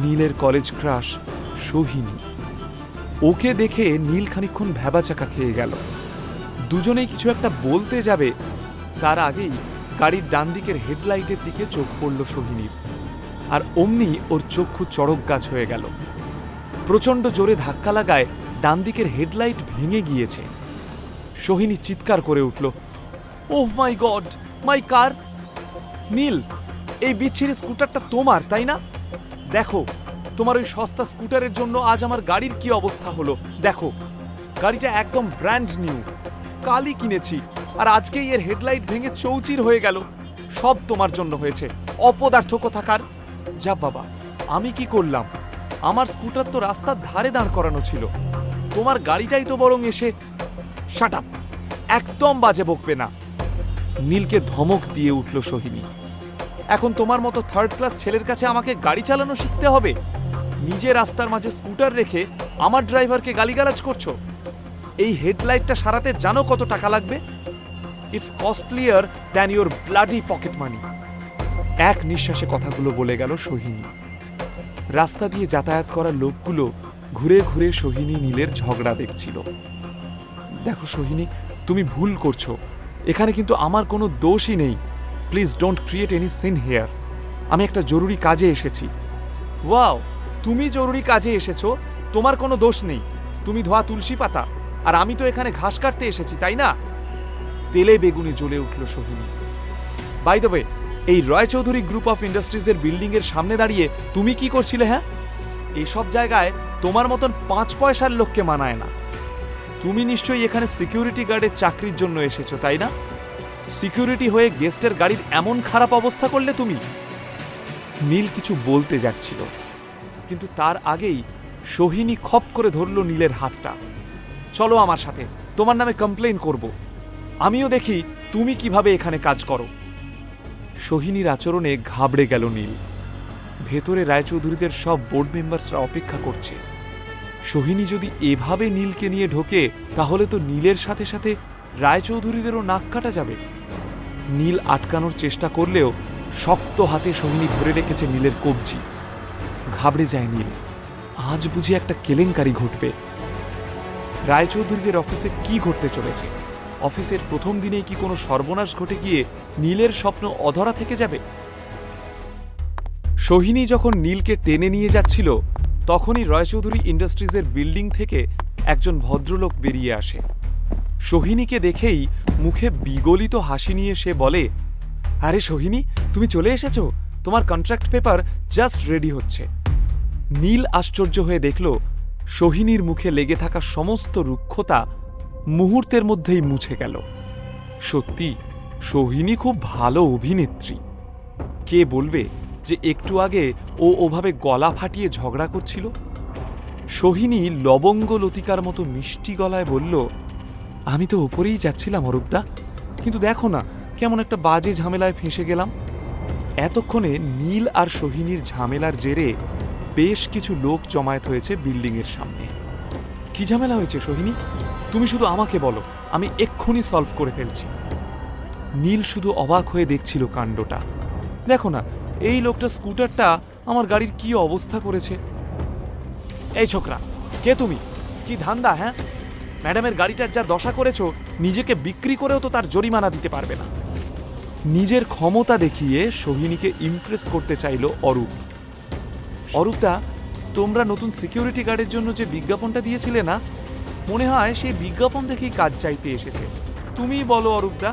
নীলের কলেজ ক্রাশ সোহিনী। ওকে দেখে নীল খানিকক্ষণ ভ্যাবাচাকা খেয়ে গেল। দুজনেই কিছু একটা বলতে যাবে, তার আগেই গাড়ির ডান দিকের হেডলাইটের দিকে চোখ পড়ল সোহিনীর, আর অমনি ওর চক্ষু চড়ক গাছ হয়ে গেল। প্রচণ্ড জোরে ধাক্কা লাগায় ডান দিকের হেডলাইট ভেঙে গিয়েছে। সোহিনী চিৎকার করে উঠল, ওহ মাই গড, মাই কার! নীল, এই বিচ্ছিরি স্কুটারটা তোমার, তাই না? দেখো, তোমার ওই সস্তা স্কুটারের জন্য আজ আমার গাড়ির কি অবস্থা হলো। দেখো, গাড়িটা একদম ব্র্যান্ড নিউ, কালই কিনেছি, আর আজকেই এর হেডলাইট ভেঙে চৌচির হয়ে গেল। সব তোমার জন্য হয়েছে, অপদার্থ কোথাকার! যা বাবা, আমি কি করলাম? আমার স্কুটার তো রাস্তার ধারে দাঁড় করানো ছিল, তোমার গাড়িটাই তো বরং এসে... শাট আপ! একদম বাজে বকবে না। নীলকে ধমক দিয়ে উঠল সোহিনী। এখন তোমার মতো থার্ড ক্লাস ছেলের কাছে আমাকে গাড়ি চালানো শিখতে হবে? নিজে রাস্তার মাঝে স্কুটার রেখে আমার ড্রাইভারকে গালিগালাজ করছো? এই হেডলাইটটা সারাতে জানো কত টাকা লাগবে? It's costlier than your bloody pocket money. এক নিঃশ্বাসে কথাগুলো বলে গেল সোহিনী। রাস্তা দিয়ে যাতায়াত করা লোকগুলো ঘুরে ঘুরে সোহিনী নীলের ঝগড়া দেখছিল। দেখো সোহিনী, তুমি ভুল করছো, এখানে কিন্তু আমার কোনো দোষই নেই। Please don't create any scene here. আমি একটা জরুরি কাজে এসেছি। ওয়াও, তুমি জরুরি কাজে এসেছো? তোমার কোনো দোষ নেই, তুমি ধোয়া তুলসী পাতা, আর আমি তো এখানে ঘাস কাটতে এসেছি, তাই না? তেলে বেগুনে জ্বলে উঠল সোহিনী। বাই দ্য ওয়ে, এই রয় চৌধুরী গ্রুপ অফ ইন্ডাস্ট্রিজের বিল্ডিং এর সামনে দাঁড়িয়ে তুমি কি করছিলে? হ্যাঁ, এইসব জায়গায় তোমার মতন 5 পয়সার লোককে মানায় না। তুমি নিশ্চয়ই এখানে সিকিউরিটি গার্ডের চাকরির জন্য এসেছো, তাই না? সিকিউরিটি হয়ে গেস্টের গাড়ির এমন খারাপ অবস্থা করলে তুমি? নীল কিছু বলতে যাচ্ছিল, কিন্তু তার আগেই সোহিনী খপ করে ধরল নীলের হাতটা। চলো আমার সাথে, তোমার নামে কমপ্লেইন করব। আমিও দেখি তুমি কিভাবে এখানে কাজ করো। সোহিনীর আচরণে ঘাবড়ে গেল নীল। ভেতরে রায়চৌধুরীদের সব বোর্ড মেম্বার্সরা অপেক্ষা করছে। সোহিনী যদি এভাবে নীলকে নিয়ে ঢোকে, তাহলে তো নীলের সাথে সাথে রায়চৌধুরীদেরও নাক কাটা যাবে। নীল আটকানোর চেষ্টা করলেও শক্ত হাতে সোহিনী ধরে রেখেছে নীলের কবজি। ঘাবড়ে যায় নীল, আজ বুঝি একটা কেলেঙ্কারি ঘটবে। রায়চৌধুরীদের অফিসে কি ঘটতে চলেছে? অফিসের প্রথম দিনেই কি কোনো সর্বনাশ ঘটে গিয়ে নীলের স্বপ্ন অধরা থেকে যাবে? সোহিনী যখন নীলকে টেনে নিয়ে যাচ্ছিল, তখনই রয়চৌধুরী ইন্ডাস্ট্রিজের বিল্ডিং থেকে একজন ভদ্রলোক বেরিয়ে আসে। সোহিনীকে দেখেই মুখে বিগলিত হাসি নিয়ে সে বলে, আরে সোহিনী, তুমি চলে এসেছো, তোমার কন্ট্রাক্ট পেপার জাস্ট রেডি হচ্ছে। নীল আশ্চর্য হয়ে দেখল সোহিনীর মুখে লেগে থাকা সমস্ত রুক্ষতা মুহূর্তের মধ্যেই মুছে গেল। সত্যি, সোহিনী খুব ভালো অভিনেত্রী। কে বলবে যে একটু আগে ও ওভাবে গলা ফাটিয়ে ঝগড়া করছিল? সোহিনী লবঙ্গ লতিকার মতো মিষ্টি গলায় বলল, আমি তো ওপরেই যাচ্ছিলাম অরূপদা, কিন্তু দেখো না কেমন একটা বাজে ঝামেলায় ফেঁসে গেলাম। এতক্ষণে নীল আর সোহিনীর ঝামেলার জেরে বেশ কিছু লোক জমায়েত হয়েছে বিল্ডিংয়ের সামনে। কি ঝামেলা হয়েছে সোহিনী? তুমি শুধু আমাকে বলো, আমি এক্ষুনি সলভ করে ফেলছি। নীল শুধু অবাক হয়ে দেখছিল কাণ্ডটা। দেখো না, এই লোকটা স্কুটারটা আমার গাড়ির কি অবস্থা করেছে। এই ছোকরা, কে তুমি? কি ধান্দা? হ্যাঁ, ম্যাডামের গাড়িটার যা দশা করেছো, নিজেকে বিক্রি করেও তো তার জরিমানা দিতে পারবে না। নিজের ক্ষমতা দেখিয়ে সোহিনীকে ইমপ্রেস করতে চাইল অরূপ। অরূপদা, তোমরা নতুন সিকিউরিটি গার্ডের জন্য যে বিজ্ঞাপনটা দিয়েছিলে না, মনে হয় সেই বিজ্ঞাপন দেখেই কাজ চাইতে এসেছে। তুমিই বলো অরূপদা,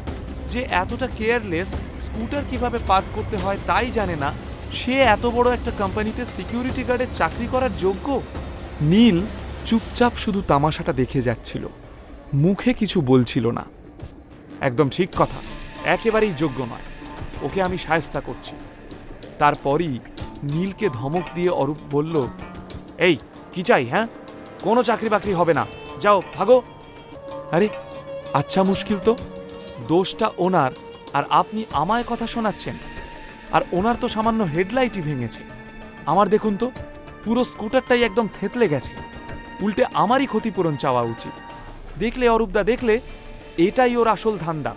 যে এতটা কেয়ারলেস, স্কুটার কিভাবে পার্ক করতে হয় তাই জানে না, সে এত বড় একটা কোম্পানিতে সিকিউরিটি গার্ডের চাকরি করার যোগ্য? নীল চুপচাপ শুধু তামাশাটা দেখে যাচ্ছিল, মুখে কিছু বলছিল না। একদম ঠিক কথা, একেবারেই যোগ্য নয়, ওকে আমি শায়েস্তা করছি। তারপরই নীলকে ধমক দিয়ে অরূপ বলল, এই কি চাই? হ্যাঁ, কোনো চাকরি বাকরি হবে না, যাও ভাগো। আরে আচ্ছা, মুশকিল তো, দোষটা ওনার, আর আপনি আমায় কথা শোনাচ্ছেন। আর ওনার তো সামান্য হেডলাইটই ভেঙেছে, আমার দেখুন তো পুরো স্কুটারটাই একদম থেতলে গেছে। উল্টে আমারই ক্ষতিপূরণ চাওয়া উচিত। দেখলে অরূপদা, দেখলে, এটাই ওর আসল ধান্দা।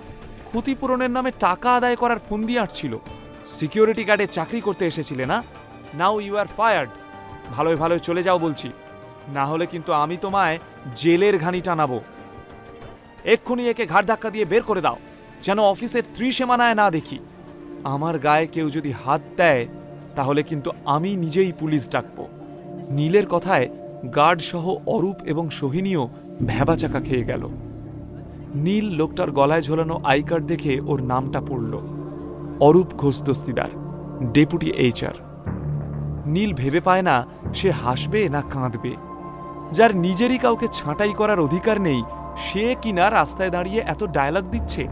ক্ষতিপূরণের নামে টাকা আদায় করার ফন্দি আঁটছিল। সিকিউরিটি গার্ডে চাকরি করতে এসেছিলে না? Now you are fired. ভালোই ভালোই চলে যাও বলছি। না হলে কিন্তু আমি তোমায় জেলের ঘানি টানাবো। এক্ষুনি একে ঘাড় ধাক্কা দিয়ে বের করে দাও, যেন অফিসের ত্রিসীমানায় না দেখি। আমার গায়ে কেউ যদি হাত দেয় তাহলে কিন্তু আমি নিজেই পুলিশ ডাকবো। নীলের কথায় গার্ড সহ অরূপ এবং সোহিনীও ভ্যাবাচাকা খেয়ে গেল। নীল লোকটার গলায় ঝোলানো আই কার্ড দেখে ওর নামটা পড়ল, অরূপ ঘোষ দস্তিদার, ডেপুটি HR। নীল ভেবে পায় না সে হাসবে না কাঁদবে। যার নিজেরই কাউকে ছাঁটাই করার অধিকার নেই, সে কিনা রাস্তায় দাঁড়িয়ে এত ডায়লগ দিচ্ছে।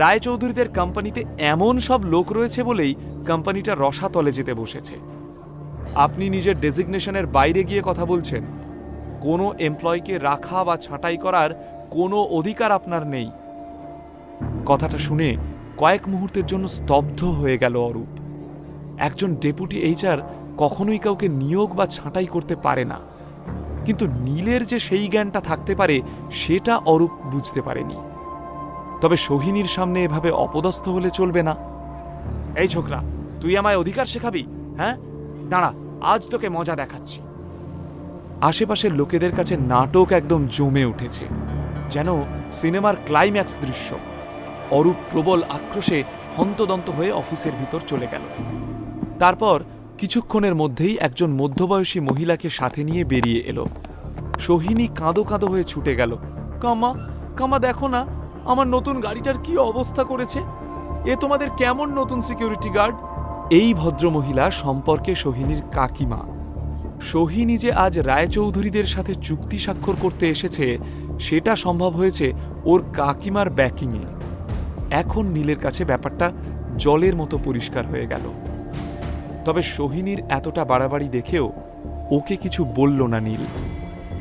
রায়চৌধুরীদের কোম্পানিতে এমন সব লোক রয়েছে বলেই কোম্পানিটা রসাতলে যেতে বসেছে। আপনি নিজের ডেজিগনেশনের বাইরে গিয়ে কথা বলছেন। কোনো এমপ্লয়িকে রাখা বা ছাঁটাই করার কোনো অধিকার আপনার নেই। কথাটা শুনে কয়েক মুহূর্তের জন্য স্তব্ধ হয়ে গেল অরূপ। একজন ডেপুটি HR কখনোই কাউকে নিয়োগ বা ছাঁটাই করতে পারে না, কিন্তু নীলের যে সেই জ্ঞানটা থাকতে পারে সেটা অরূপ বুঝতে পারেনি। তবে সোহিনীর সামনে এভাবে অপদস্থ হলে চলবে না। এই ছোকরা, তুই আমায় অধিকার শেখাবি? হ্যাঁ, দাঁড়া, আজ তোকে মজা দেখাচ্ছি। আশেপাশের লোকেদের কাছে নাটক একদম জমে উঠেছে, যেন সিনেমার ক্লাইম্যাক্স দৃশ্য। অরূপ প্রবল আক্রোশে হন্তদন্ত হয়ে অফিসের ভিতর চলে গেল। তারপর কিছুক্ষণের মধ্যেই একজন মধ্যবয়সী মহিলাকে সাথে নিয়ে বেরিয়ে এলো। সোহিনী কাঁদো কাঁদো হয়ে ছুটে গেল। কামা, কামা, দেখো না আমার নতুন গাড়িটার কি অবস্থা করেছে। এ তোমাদের কেমন নতুন সিকিউরিটি গার্ড? এই ভদ্রমহিলা সম্পর্কে সোহিনীর কাকিমা। সোহিনী যে আজ রায়চৌধুরীদের সাথে চুক্তি স্বাক্ষর করতে এসেছে সেটা সম্ভব হয়েছে ওর কাকিমার ব্যাকিংয়ে। এখন নীলের কাছে ব্যাপারটা জলের মতো পরিষ্কার হয়ে গেল। তবে সোহিনীর এতটা বাড়াবাড়ি দেখেও ওকে কিছু বলল না নীল।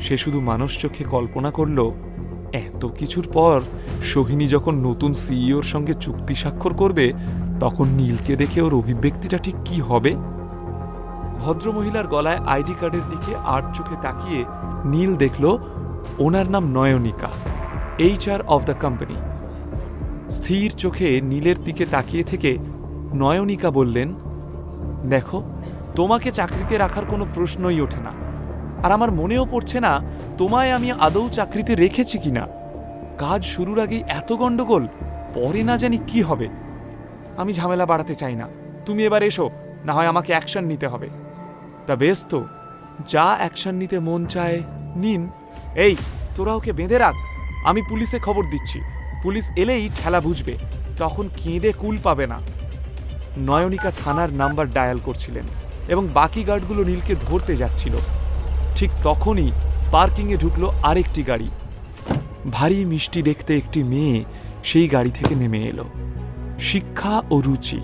সে শুধু মানুষ চোখে কল্পনা করল, এত কিছুর পর সোহিনী যখন নতুন সিইওর সঙ্গে চুক্তি স্বাক্ষর করবে তখন নীলকে দেখে ওর অভিব্যক্তিটা ঠিক কি হবে। ভদ্রমহিলার গলায় আইডি কার্ডের দিকে আর চোখে তাকিয়ে নীল দেখল ওনার নাম Nayanika, HR of the company. স্থির চোখে নীলের দিকে তাকিয়ে থেকে নয়নিকা বললেন, দেখো, তোমাকে চাকরিতে রাখার কোনো প্রশ্নই ওঠে না, আর আমার মনেও পড়ছে না তোমায় আমি আদৌ চাকরিতে রেখেছি কিনা। কাজ শুরুর আগেই এত গন্ডগোল, পরে না জানি কি হবে। আমি ঝামেলা বাড়াতে চাই না, তুমি এবার এসো, না হয় আমাকে অ্যাকশন নিতে হবে। তা বেশ তো, যা অ্যাকশন নিতে মন চায় নিন। এই, তোরা ওকে বেঁধে রাখ, আমি পুলিশে খবর দিচ্ছি। পুলিশ এলেই ঠেলা বুঝবে, তখন কেঁদে কুল পাবে না। নয়নিকা থানার নাম্বার ডায়াল করছিলেন এবং বাকি গার্ডগুলো নীলকে ধরতে যাচ্ছিল। ঠিক তখনই পার্কিংয়ে ঢুকলো আরেকটি গাড়ি। ভারী মিষ্টি দেখতে একটি মেয়ে সেই গাড়ি থেকে নেমে এলো। শিক্ষা ও রুচি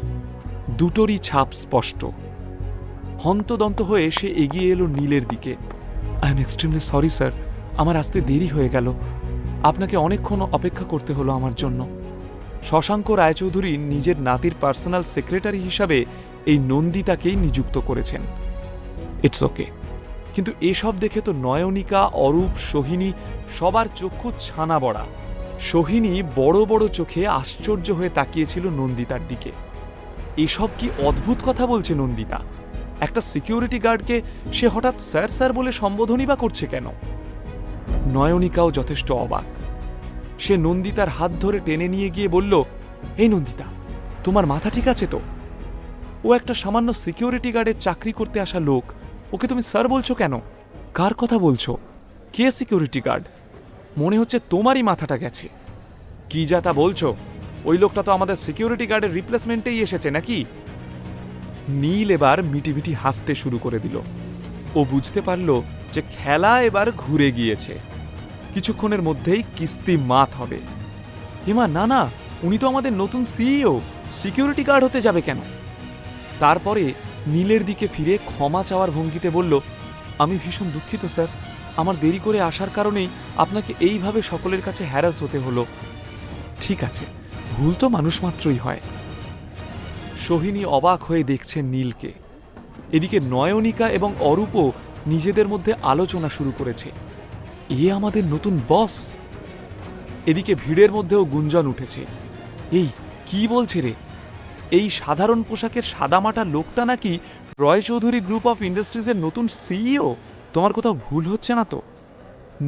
দুটোরই ছাপ স্পষ্ট। হন্তদন্ত হয়ে সে এগিয়ে এলো নীলের দিকে। I am extremely sorry sir, আমার আসতে দেরি হয়ে গেল, আপনাকে অনেকক্ষণ অপেক্ষা করতে হলো আমার জন্য। শশাঙ্ক রায়চৌধুরী নিজের নাতির পার্সোনাল সেক্রেটারি হিসাবে এই নন্দিতাকেই নিযুক্ত করেছেন। It's okay. কিন্তু এসব দেখে তো নয়নিকা, অরূপ, সোহিনী সবার চক্ষু ছানা বড়া। সোহিনী বড় বড় চোখে আশ্চর্য হয়ে তাকিয়েছিল নন্দিতার দিকে। এসব কি অদ্ভুত কথা বলছে নন্দিতা? একটা সিকিউরিটি গার্ডকে সে হঠাৎ স্যার স্যার বলে সম্বোধনই বা করছে কেন? নয়নিকাও যথেষ্ট অবাক। সে নন্দিতার হাত ধরে টেনে নিয়ে গিয়ে বলল, এই নন্দিতা, তোমার মাথা ঠিক আছে তো? ও একটা সামান্য সিকিউরিটি গার্ডের চাকরি করতে আসা লোক, ওকে তুমি স্যার বলছো কেন? কার কথা বলছো? কে সিকিউরিটি গার্ড? মনে হচ্ছে তোমারই মাথাটা গেছে। কি যা তা বলছো? ওই লোকটা তো আমাদের সিকিউরিটি গার্ডের রিপ্লেসমেন্টেই এসেছে নাকি? নীল এবার মিটিমিটি হাসতে শুরু করে দিল। ও বুঝতে পারল যে খেলা এবার ঘুরে গিয়েছে। কিছুক্ষণের মধ্যেই কিস্তি মাত হবে। হেমা, না না, উনি তো আমাদের নতুন সিইও, সিকিউরিটি গার্ড হতে যাবে কেন? তারপরে নীলের দিকে ফিরে ক্ষমা চাওয়ার ভঙ্গিতে বলল, আমি ভীষণ দুঃখিত স্যার, আমার দেরি করে আসার কারণেই আপনাকে এইভাবে সকলের কাছে হ্যারাস হতে হলো। ঠিক আছে, ভুল তো মানুষ মাত্রই হয়। সোহিনী অবাক হয়ে দেখছে নীলকে। এদিকে নয়নিকা এবং অরূপও নিজেদের মধ্যে আলোচনা শুরু করেছে, এ আমাদের নতুন বস। এদিকে ভিড়ের মধ্যেও গুঞ্জন উঠেছে, এই কি বলছে রে, এই সাধারণ পোশাকের সাদামাটা লোকটা নাকি রয় চৌধুরী গ্রুপ অফ ইন্ডাস্ট্রিজের নতুন সিইও? তোমার কোথাও ভুল হচ্ছে না তো?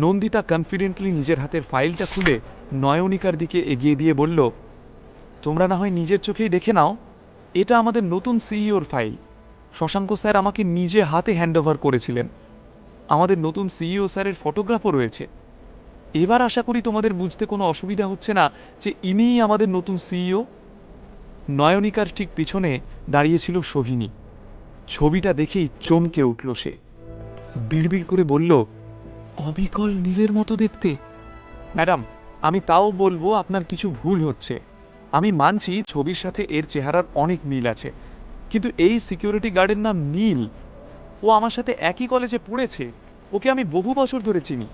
নন্দিতা কনফিডেন্টলি নিজের হাতের ফাইলটা খুলে নয়নিকার দিকে এগিয়ে দিয়ে বলল, তোমরা না হয় নিজের চোখেই দেখে নাও, এটা আমাদের নতুন সিইওর ফাইল। শশাঙ্ক স্যার আমাকে নিজে হাতে হ্যান্ডওভার করেছিলেন। আমাদের নতুন সিইও স্যারের ফটোগ্রাফও রয়েছে। এবার আশা করি তোমাদের বুঝতে কোনো অসুবিধা হচ্ছে না যে ইনিই আমাদের নতুন সিইও। নয়নিকার ঠিক পিছনে দাঁড়িয়েছিল সোহিনী। ছবিটা দেখেই চমকে উঠল সে। বিড়বিড় করে বলল, অবিকল নীলের মতো দেখতে। ম্যাডাম, আমি তাও বলবো আপনার কিছু ভুল হচ্ছে। আমি মানছি ছবির সাথে এর চেহারার অনেক মিল আছে, কিন্তু এই সিকিউরিটি গার্ডের নাম নীল। ও আমার সাথে একই কলেজে পড়েছে, ওকে আমি বহু বছর ধরে চিনি।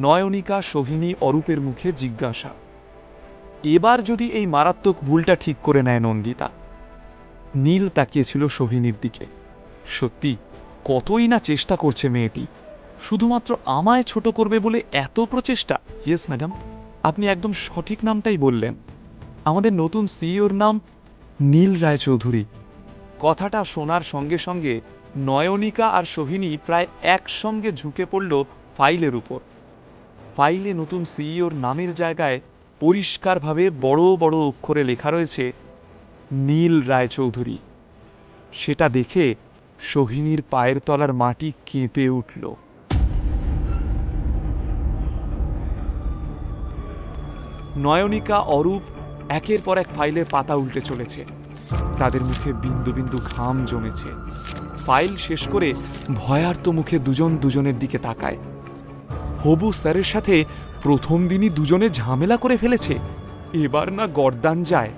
নয়নিকা, সোহিনী, অরূপের মুখে জিজ্ঞাসা। এবার যদি এই মারাত্মক ভুলটা ঠিক করে নেয় নন্দিতা। নীল তাকিয়েছিল সোহিনীর দিকে। সত্যি কতই না চেষ্টা করছে মেয়েটি, শুধুমাত্র আমায় ছোট করবে বলে এত প্রচেষ্টা। ইয়েস ম্যাডাম, আপনি একদম সঠিক নামটাই বললেন। আমাদের নতুন সিইওর নাম নীল রায়চৌধুরী। কথাটা শোনার সঙ্গে সঙ্গে নয়নিকা আর সোহিনী প্রায় একসঙ্গে ঝুঁকে পড়ল ফাইলের উপর। ফাইলে নতুন সিইওর নামের জায়গায় পরিষ্কারভাবে বড় বড় অক্ষরে লেখা রয়েছে নীল রায়চৌধুরী। সেটা দেখে সোহিনীর পায়ের তলার মাটি কেঁপে উঠল। নয়নিকা, অরূপ একের পর এক ফাইলের পাতা উল্টে চলেছে। তাদের মুখে বিন্দু বিন্দু ঘাম জমেছে। ফাইল শেষ করে ভয়ার্ত মুখে দুজন দুজনের দিকে তাকায়। হবু স্যারের সাথে প্রথম দিনই দুজনে ঝামেলা করে ফেলেছে, এবার না গর্দান যায়।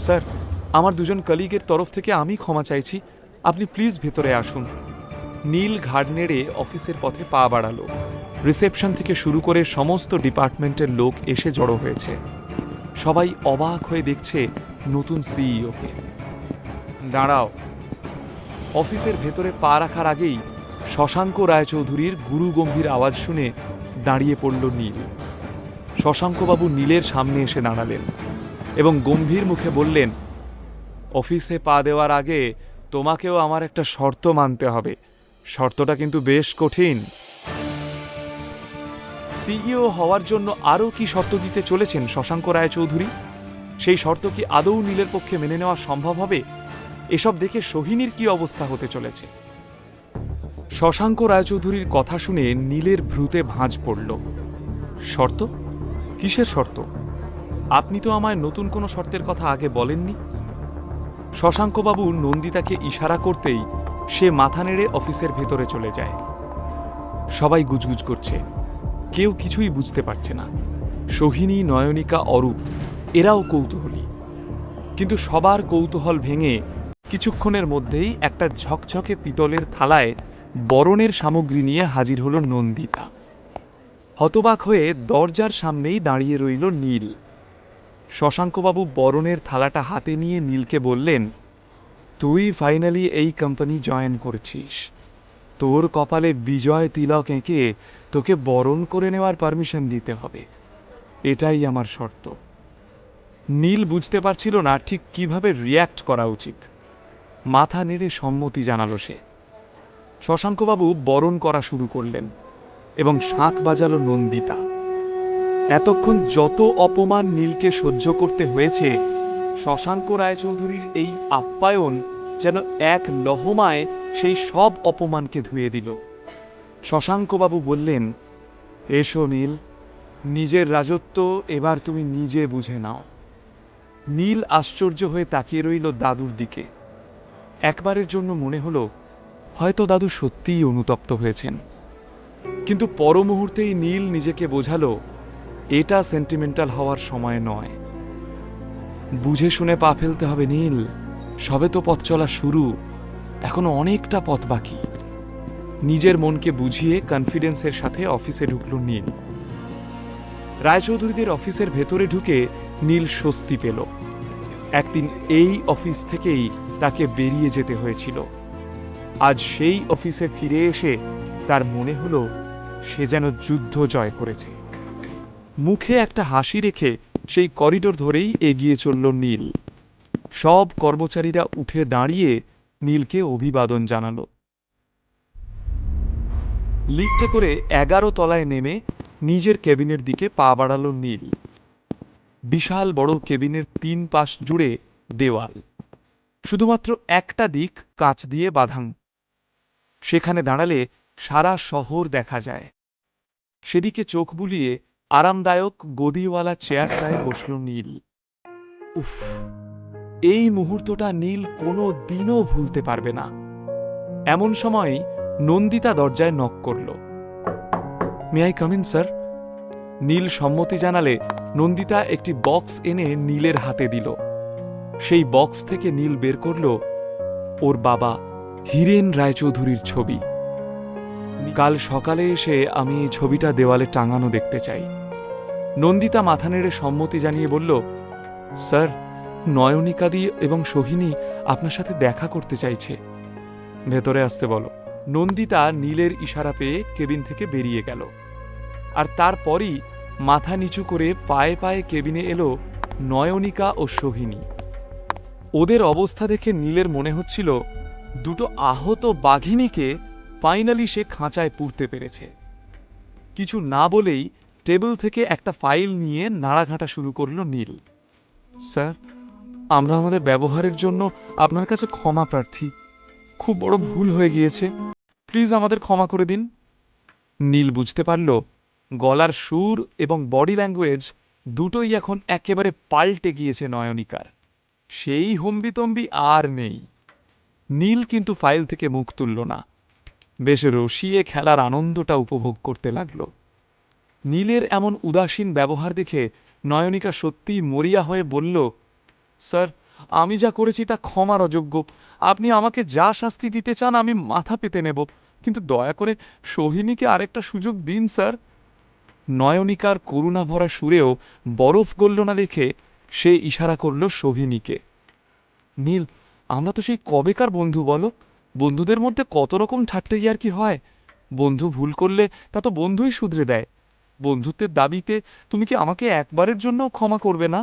স্যার, আমার দুজন কলিগের তরফ থেকে আমি ক্ষমা চাইছি, আপনি প্লিজ ভেতরে আসুন। নীল ঘাড় নেড়ে অফিসের পথে পা বাড়ালো। রিসেপশন থেকে শুরু করে সমস্ত ডিপার্টমেন্টের লোক এসে জড়ো হয়েছে। সবাই অবাক হয়ে দেখছে নতুন সিইওকে। দাঁড়াও। অফিসের ভেতরে পা রাখার আগেই শশাঙ্ক রায়চৌধুরীর গুরুগম্ভীর আওয়াজ শুনে দাঁড়িয়ে পড়ল নীল। শশাঙ্কবাবু নীলের সামনে এসে দাঁড়ালেন এবং গম্ভীর মুখে বললেন, অফিসে পা দেওয়ার আগে তোমাকেও আমার একটা শর্ত মানতে হবে। শর্তটা কিন্তু বেশ কঠিন। সিইও হওয়ার জন্য আরও কি শর্ত দিতে চলেছেন শশাঙ্ক রায়চৌধুরী? সেই শর্ত কি আদৌ নীলের পক্ষে মেনে নেওয়া সম্ভব হবে? এসব দেখে সোহিনীর কি অবস্থা হতে চলেছে? শশাঙ্ক রায়চৌধুরীর কথা শুনে নীলের ভ্রুতে ভাঁজ পড়ল। শর্ত? কিসের শর্ত? আপনি তো আমায় নতুন কোনো শর্তের কথা আগে বলেননি। শশাঙ্কবাবু নন্দিতাকে ইশারা করতেই সে মাথা নেড়ে অফিসের ভেতরে চলে যায়। সবাই গুজগুজ করছে, কেউ কিছুই বুঝতে পারছে না। সোহিনী, নয়নিকা, অরূপ এরাও কৌতূহলী, কিন্তু সবার কৌতূহল ভেঙে কিছুক্ষণের মধ্যেই একটা ঝকঝকে পিতলের থালায় বরণের সামগ্রী নিয়ে হাজির হলো নন্দিতা। হতবাক হয়ে দরজার সামনেই দাঁড়িয়ে রইল নীল। শশাঙ্কবাবু বরণের থালাটা হাতে নিয়ে নীলকে বললেন, তুই ফাইনালি এই কোম্পানি জয়েন করছিস। তোর কপালে বিজয় তিলক এঁকে তোকে বরণ করে নেওয়ার পারমিশন দিতে হবে, এটাই আমার শর্ত। নীল বুঝতে পারছিল না ঠিক কিভাবে রিয়্যাক্ট করা উচিত। মাথা নেড়ে সম্মতি জানালো সে। শশাঙ্কবাবু বরণ করা শুরু করলেন এবং শাঁখ বাজালো নন্দিতা। এতক্ষণ যত অপমান নীলকে সহ্য করতে হয়েছে, শশাঙ্ক রায়চৌধুরীর এই আপ্যায়ন যেন এক লহমায় সেই সব অপমানকে ধুয়ে দিল। শশাঙ্কবাবু বললেন, এসো নীল, নিজের রাজত্ব এবার তুমি নিজে বুঝে নাও। নীল আশ্চর্য হয়ে তাকিয়ে রইল দাদুর দিকে। একবারের জন্য মনে হলো হয়তো দাদু সত্যিই অনুতপ্ত হয়েছেন, কিন্তু পর মুহূর্তেই নীল নিজেকে বোঝালো এটা সেন্টিমেন্টাল হওয়ার সময় নয়। বুঝে শুনে পা ফেলতে হবে নীল, সবে তো পথ চলা শুরু, এখনো অনেকটা পথ বাকি। নিজের মনকে বুঝিয়ে কনফিডেন্সের সাথে অফিসে ঢুকল নীল। রায়চৌধুরীদের অফিসের ভেতরে ঢুকে নীল স্বস্তি পেল। একদিন এই অফিস থেকেই তাকে বেরিয়ে যেতে হয়েছিল। আজ সেই অফিসে ফিরে এসে তার মনে হলো সে যেন যুদ্ধ জয় করেছে। মুখে একটা হাসি রেখে সেই করিডোর ধরেই এগিয়ে চলল নীল। সব কর্মচারীরা উঠে দাঁড়িয়ে নীলকে অভিবাদন জানালো। লিফটে করে 11 তলায় নেমে নিজের কেবিনের দিকে পা বাড়ালো নীল। বিশাল বড় কেবিনের 3 পাশ জুড়ে দেওয়াল, শুধুমাত্র একটা দিক কাঁচ দিয়ে বাঁধানো। সেখানে দাঁড়ালে সারা শহর দেখা যায়। সেদিকে চোখ বুলিয়ে আরামদায়ক গদিওয়ালা চেয়ারটায় বসল নীল। উফ, এই মুহূর্তটা নীল কোনো দিনও ভুলতে পারবে না। এমন সময় নন্দিতা দরজায় নক করল। May I come in sir? Neel সম্মতি জানালে নন্দিতা একটি বক্স এনে নীলের হাতে দিল। সেই বক্স থেকে নীল বের করল ওর বাবা হীরেন রায়চৌধুরীর ছবি। কাল সকালে এসে আমি এই ছবিটা দেওয়ালে টাঙানো দেখতে চাই। নন্দিতা মাথা নেড়ে সম্মতি জানিয়ে বলল, স্যার, নয়নিকাদি এবং সোহিনী আপনার সাথে দেখা করতে চাইছে। ভেতরে আসতে বলো। নন্দিতা নীলের ইশারা পেয়ে কেবিন থেকে বেরিয়ে গেল। আর তারপরই মাথা নিচু করে পায়ে পায়ে কেবিনে এলো নয়নিকা ও সোহিনী। ওদের অবস্থা দেখে নীলের মনে হচ্ছিল দুটো আহত বাঘিনীকে ফাইনালি সে খাঁচায় পুরতে পেরেছে। কিছু না বলেই টেবিল থেকে একটা ফাইল নিয়ে নাড়াঘাঁটা শুরু করল নীল। স্যার, আমরা আমাদের ব্যবহারের জন্য আপনার কাছে ক্ষমা প্রার্থী। খুব বড় ভুল হয়ে গিয়েছে, প্লিজ আমাদের ক্ষমা করে দিন। নীল বুঝতে পারল গলার সুর এবং বডি ল্যাঙ্গুয়েজ দুটোই এখন একেবারে পাল্টে গিয়েছে নয়নিকার। সেই হম্বিতম্বি আর নেই। নীল কিন্তু ফাইল থেকে মুখ তুলল না, বেশ রসিয়ে খেলার আনন্দটা উপভোগ করতে লাগল। নীলের এমন উদাসীন ব্যবহার দেখে নয়নিকা সত্যিই মরিয়া হয়ে বলল, স্যার, আমি যা করেছি তা ক্ষমার অযোগ্য। আপনি আমাকে যা শাস্তি দিতে চান আমি মাথা পেতে নেব, কিন্তু দয়া করে সোহিনীকে আরেকটা সুযোগ দিন স্যার। নয়নিকার করুণা ভরা সুরেও বরফ গলল না দেখে সে ইশারা করল সোহিনীকে। নীল, আমরা তো সেই কবেকার বন্ধু বলো? বন্ধুদের মধ্যে কত রকম ঠাট্টা ইয়ার্কি হয়। বন্ধু ভুল করলে তা তো বন্ধুই শুধরে দেয়। বন্ধুত্বের দাবিতে তুমি কি আমাকে একবারের জন্যও ক্ষমা করবে না?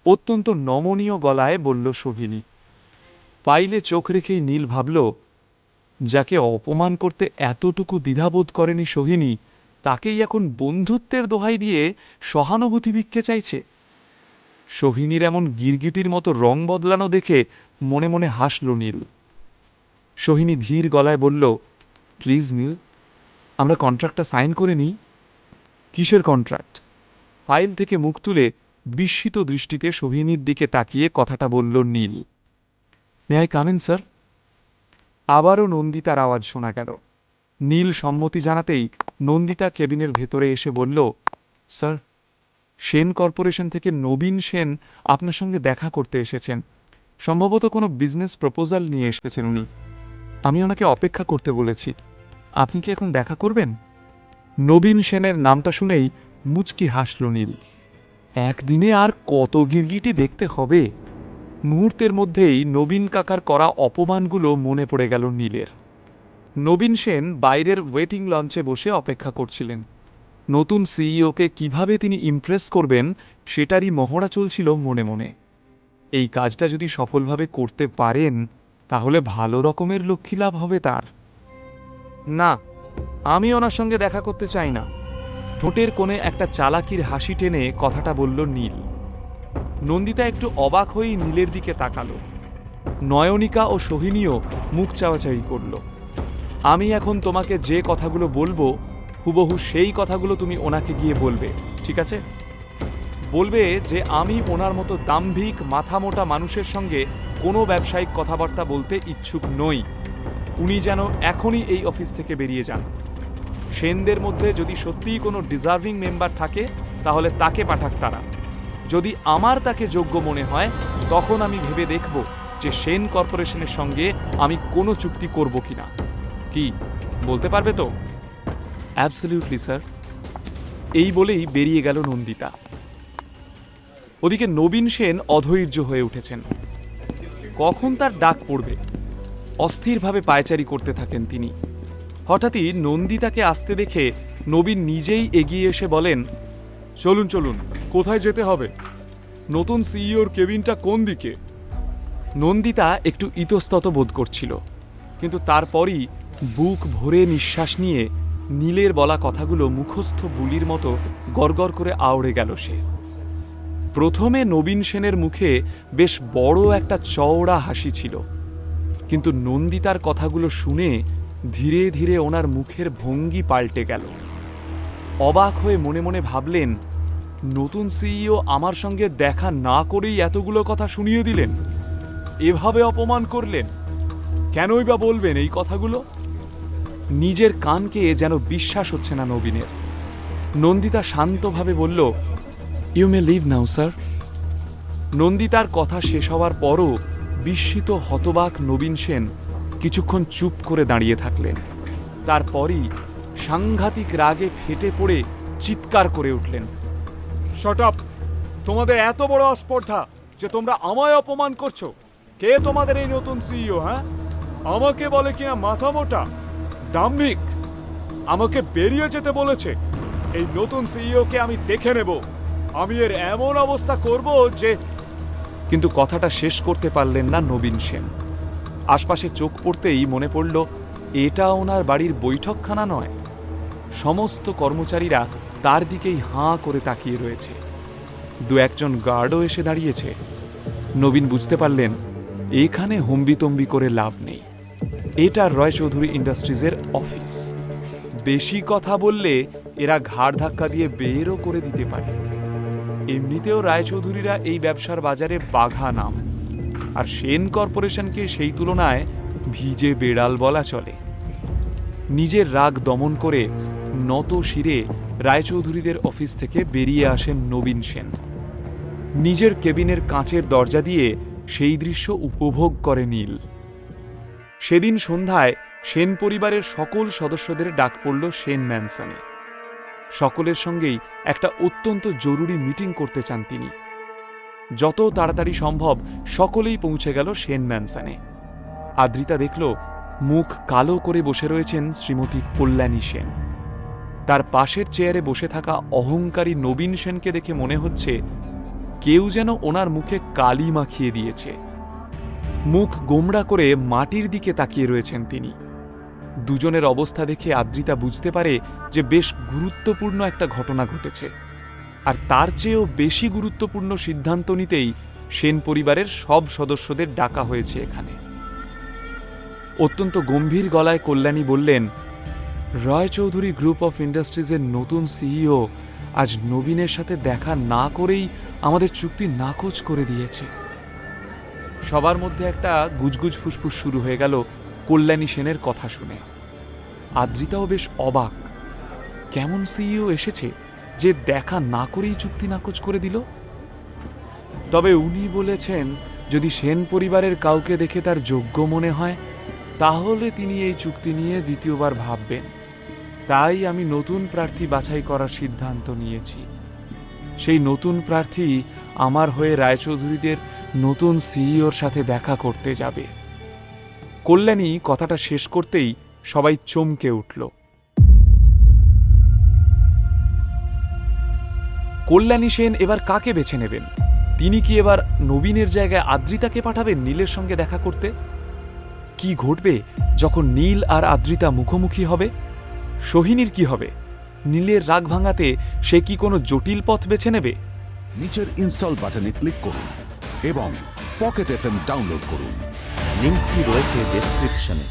অত্যন্ত নমনীয় গলায় বলল সোহিনী। ফাইলে চোখ রেখেই নীল ভাবল, যাকে অপমান করতে এতটুকু দ্বিধাবোধ করেনি সোহিনী, তাকেই এখন বন্ধুত্বের দোহাই দিয়ে সহানুভূতি ভিক্ষে চাইছে। সোহিনীর এমন গিরগিটির মতো রং বদলানো দেখে মনে মনে হাসল নীল। সোহিনী ধীর গলায় বলল, প্লিজ নীল, আমরা কন্ট্রাক্টটা সাইন করে নিই। কিসের কন্ট্রাক্ট? ফাইল থেকে মুখ তুলে বিস্মিত দৃষ্টিতে সোহিনীর দিকে তাকিয়ে কথাটা বলল Neel. May I come in sir? আবারও নন্দিতার আওয়াজ শোনা গেল। নীল সম্মতি জানাতেই নন্দিতা কেবিনের ভেতরে এসে বলল, স্যার, সেন কর্পোরেশন থেকে নবীন সেন আপনার সঙ্গে দেখা করতে এসেছেন। সম্ভবত কোনো বিজনেস প্রপোজাল নিয়ে এসেছেন উনি। আমি ওনাকে অপেক্ষা করতে বলেছি। আপনি কি এখন দেখা করবেন? নবীন সেনের নামটা শুনেই মুচকি হাসল নীল। একদিনে আর কত গিরগিটি দেখতে হবে? মুহূর্তের মধ্যেই নবীন কাকার করা অপমানগুলো মনে পড়ে গেল নীলের। নবীন সেন বাইরের ওয়েটিং লঞ্চে বসে অপেক্ষা করছিলেন। নতুন সিইওকে কিভাবে তিনি ইমপ্রেস করবেন সেটারই মহড়া চলছিল মনে মনে। এই কাজটা যদি সফলভাবে করতে পারেন তাহলে ভালো রকমের লক্ষ্মী লাভ হবে তার। না, আমি ওনার সঙ্গে দেখা করতে চাই না। ঠোঁটের কোণে একটা চালাকির হাসি টেনে কথাটা বলল নীল। নন্দিতা একটু অবাক হয়েই নীলের দিকে তাকালো। নয়নিকা ও সোহিনীও মুখ চাওয়াচাওয়ি করল। আমি এখন তোমাকে যে কথাগুলো বলবো হুবহু সেই কথাগুলো তুমি ওনাকে গিয়ে বলবে, ঠিক আছে? বলবে যে আমি ওনার মতো দাম্ভিক মাথামোটা মানুষের সঙ্গে কোনো ব্যবসায়িক কথাবার্তা বলতে ইচ্ছুক নই। উনি যেন এখনই এই অফিস থেকে বেরিয়ে যান। সেনদের মধ্যে যদি সত্যিই কোনো ডিজার্ভিং মেম্বার থাকে তাহলে তাকে পাঠাক তারা। যদি আমার তাকে যোগ্য মনে হয় তখন আমি ভেবে দেখব যে সেন কর্পোরেশনের সঙ্গে আমি কোনো চুক্তি করব কিনা। কি বলতে পারবে তো? Absolutely sir. এই বলেই বেরিয়ে গেল নন্দিতা। ওদিকে নবীন সেন অধৈর্য হয়ে উঠেছেন। কখন তার ডাক পড়বে অস্থিরভাবে পায়চারি করতে থাকেন তিনি। হঠাৎই নন্দিতাকে আসতে দেখে নবীন নিজেই এগিয়ে এসে বলেন, চলুন চলুন, কোথায় যেতে হবে? নতুন সিইওর কেবিনটা কোন দিকে? নন্দিতা একটু ইতস্তত বোধ করছিল, কিন্তু তারপরই বুক ভরে নিঃশ্বাস নিয়ে নীলের বলা কথাগুলো মুখস্থ বুলির মতো গড়গড় করে আওড়ে গেল সে। প্রথমে নবীন সেনের মুখে বেশ বড় একটা চওড়া হাসি ছিল, কিন্তু নন্দিতার কথাগুলো শুনে ধীরে ধীরে ওনার মুখের ভঙ্গি পাল্টে গেল। অবাক হয়ে মনে মনে ভাবলেন, নতুন সিইও আমার সঙ্গে দেখা না করেই এতগুলো কথা শুনিয়ে দিলেন, এভাবে অপমান করলেন, কেনই বা বলবেন এই কথাগুলো? নিজের কানকে যেন বিশ্বাস হচ্ছে না নবীনের। নন্দিতা শান্তভাবে বলল, you may leave now sir. নন্দিতার কথা শেষ হওয়ার পরও বিস্মিত হতবাক নবীন সেন কিছুক্ষণ চুপ করে দাঁড়িয়ে থাকলেন। তারপরই সাংঘাতিক রাগে ফেটে পড়ে চিৎকার করে উঠলেন, শট আপ! তোমাদের এত বড় আস্পর্ধা যে তোমরা আমায় অপমান করছো? কে তোমাদের এই নতুন সিইও? হ্যাঁ, আমাকে বলে কিনা মাথা মোটা, দাম্ভিক। আমাকে বেরিয়ে যেতে বলেছে। এই নতুন সিইওকে আমি দেখে নেব, আমি এর এমন অবস্থা করব যে। কিন্তু কথাটা শেষ করতে পারলেন না নবীন সেন। আশপাশে চোখ পড়তেই মনে পড়ল, এটা ওনার বাড়ির বৈঠকখানা নয়। সমস্ত কর্মচারীরা তার দিকেই হাঁ করে তাকিয়ে রয়েছে। দু একজন গার্ডও এসে দাঁড়িয়েছে। নবীন বুঝতে পারলেন, এখানে হম্বিতম্বি করে লাভ নেই। এটা রায়চৌধুরী ইন্ডাস্ট্রিজের অফিস। বেশি কথা বললে এরা ঘাড় ধাক্কা দিয়ে বেরও করে দিতে পারে। এমনিতেও রায়চৌধুরীরা এই ব্যবসার বাজারে বাঘা নাম, আর সেন কর্পোরেশনকে সেই তুলনায় ভিজে বেড়াল বলা চলে। নিজের রাগ দমন করে নত শিরে রায়চৌধুরীদের অফিস থেকে বেরিয়ে আসেন নবীন সেন। নিজের কেবিনের কাঁচের দরজা দিয়ে সেই দৃশ্য উপভোগ করে নীল। সেদিন সন্ধ্যায় সেন পরিবারের সকল সদস্যদের ডাক পড়ল সেন ম্যানসনে। সকলের সঙ্গেই একটা অত্যন্ত জরুরি মিটিং করতে চান তিনি। যত তাড়াতাড়ি সম্ভব সকলেই পৌঁছে গেল সেন ম্যানসনে। আদ্রিতা দেখল, মুখ কালো করে বসে রয়েছেন শ্রীমতী কল্যাণী সেন। তার পাশের চেয়ারে বসে থাকা অহংকারী নবীন সেনকে দেখে মনে হচ্ছে কেউ যেন ওনার মুখে কালি মাখিয়ে দিয়েছে। মুখ গোমড়া করে মাটির দিকে তাকিয়ে রয়েছেন তিনি। দুজনের অবস্থা দেখে আদ্রিতা বুঝতে পারে যে বেশ গুরুত্বপূর্ণ একটা ঘটনা ঘটেছে, আর তার চেয়েও বেশি গুরুত্বপূর্ণ সিদ্ধান্ত নিতেই সেন পরিবারের সব সদস্যদের ডাকা হয়েছে এখানে। অত্যন্ত গম্ভীর গলায় কল্যাণী বললেন, রায়চৌধুরী গ্রুপ অফ ইন্ডাস্ট্রিজের নতুন সিইও আজ নবীনের সাথে দেখা না করেই আমাদের চুক্তি নাকচ করে দিয়েছে। সবার মধ্যে একটা গুজগুজ ফুসফুস শুরু হয়ে গেল কল্যাণী সেনের কথা শুনে। আদ্রিতাও বেশ অবাক, কেমন সিইও এসেছে যে দেখা না করেই চুক্তি নাকচ করে দিল? তবে উনি বলেছেন, যদি সেন পরিবারের কাউকে দেখে তার যোগ্য মনে হয় তাহলে তিনি এই চুক্তি নিয়ে দ্বিতীয়বার ভাববেন। তাই আমি নতুন প্রার্থী বাছাই করার সিদ্ধান্ত নিয়েছি। সেই নতুন প্রার্থী আমার হয়ে রায়চৌধুরীদের নতুন সিইওর সাথে দেখা করতে যাবে। কল্যাণী কথাটা শেষ করতেই সবাই চমকে উঠল। কল্যাণী সেন এবার কাকে বেছে নেবেন? তিনি কি এবার নবীনের জায়গায় আদ্রিতাকে পাঠাবেন নীলের সঙ্গে দেখা করতে? কি ঘটবে যখন নীল আর আদ্রিতা মুখোমুখি হবে? সোহিনীর কি হবে? নীলের রাগ ভাঙাতে সে কি কোনো জটিল পথ বেছে নেবে? নিচের ইনস্টল বাটনে ক্লিক করুন এবং পকেট এফএম ডাউনলোড করুন। লিঙ্কটি রয়েছে ডেসক্রিপশনে।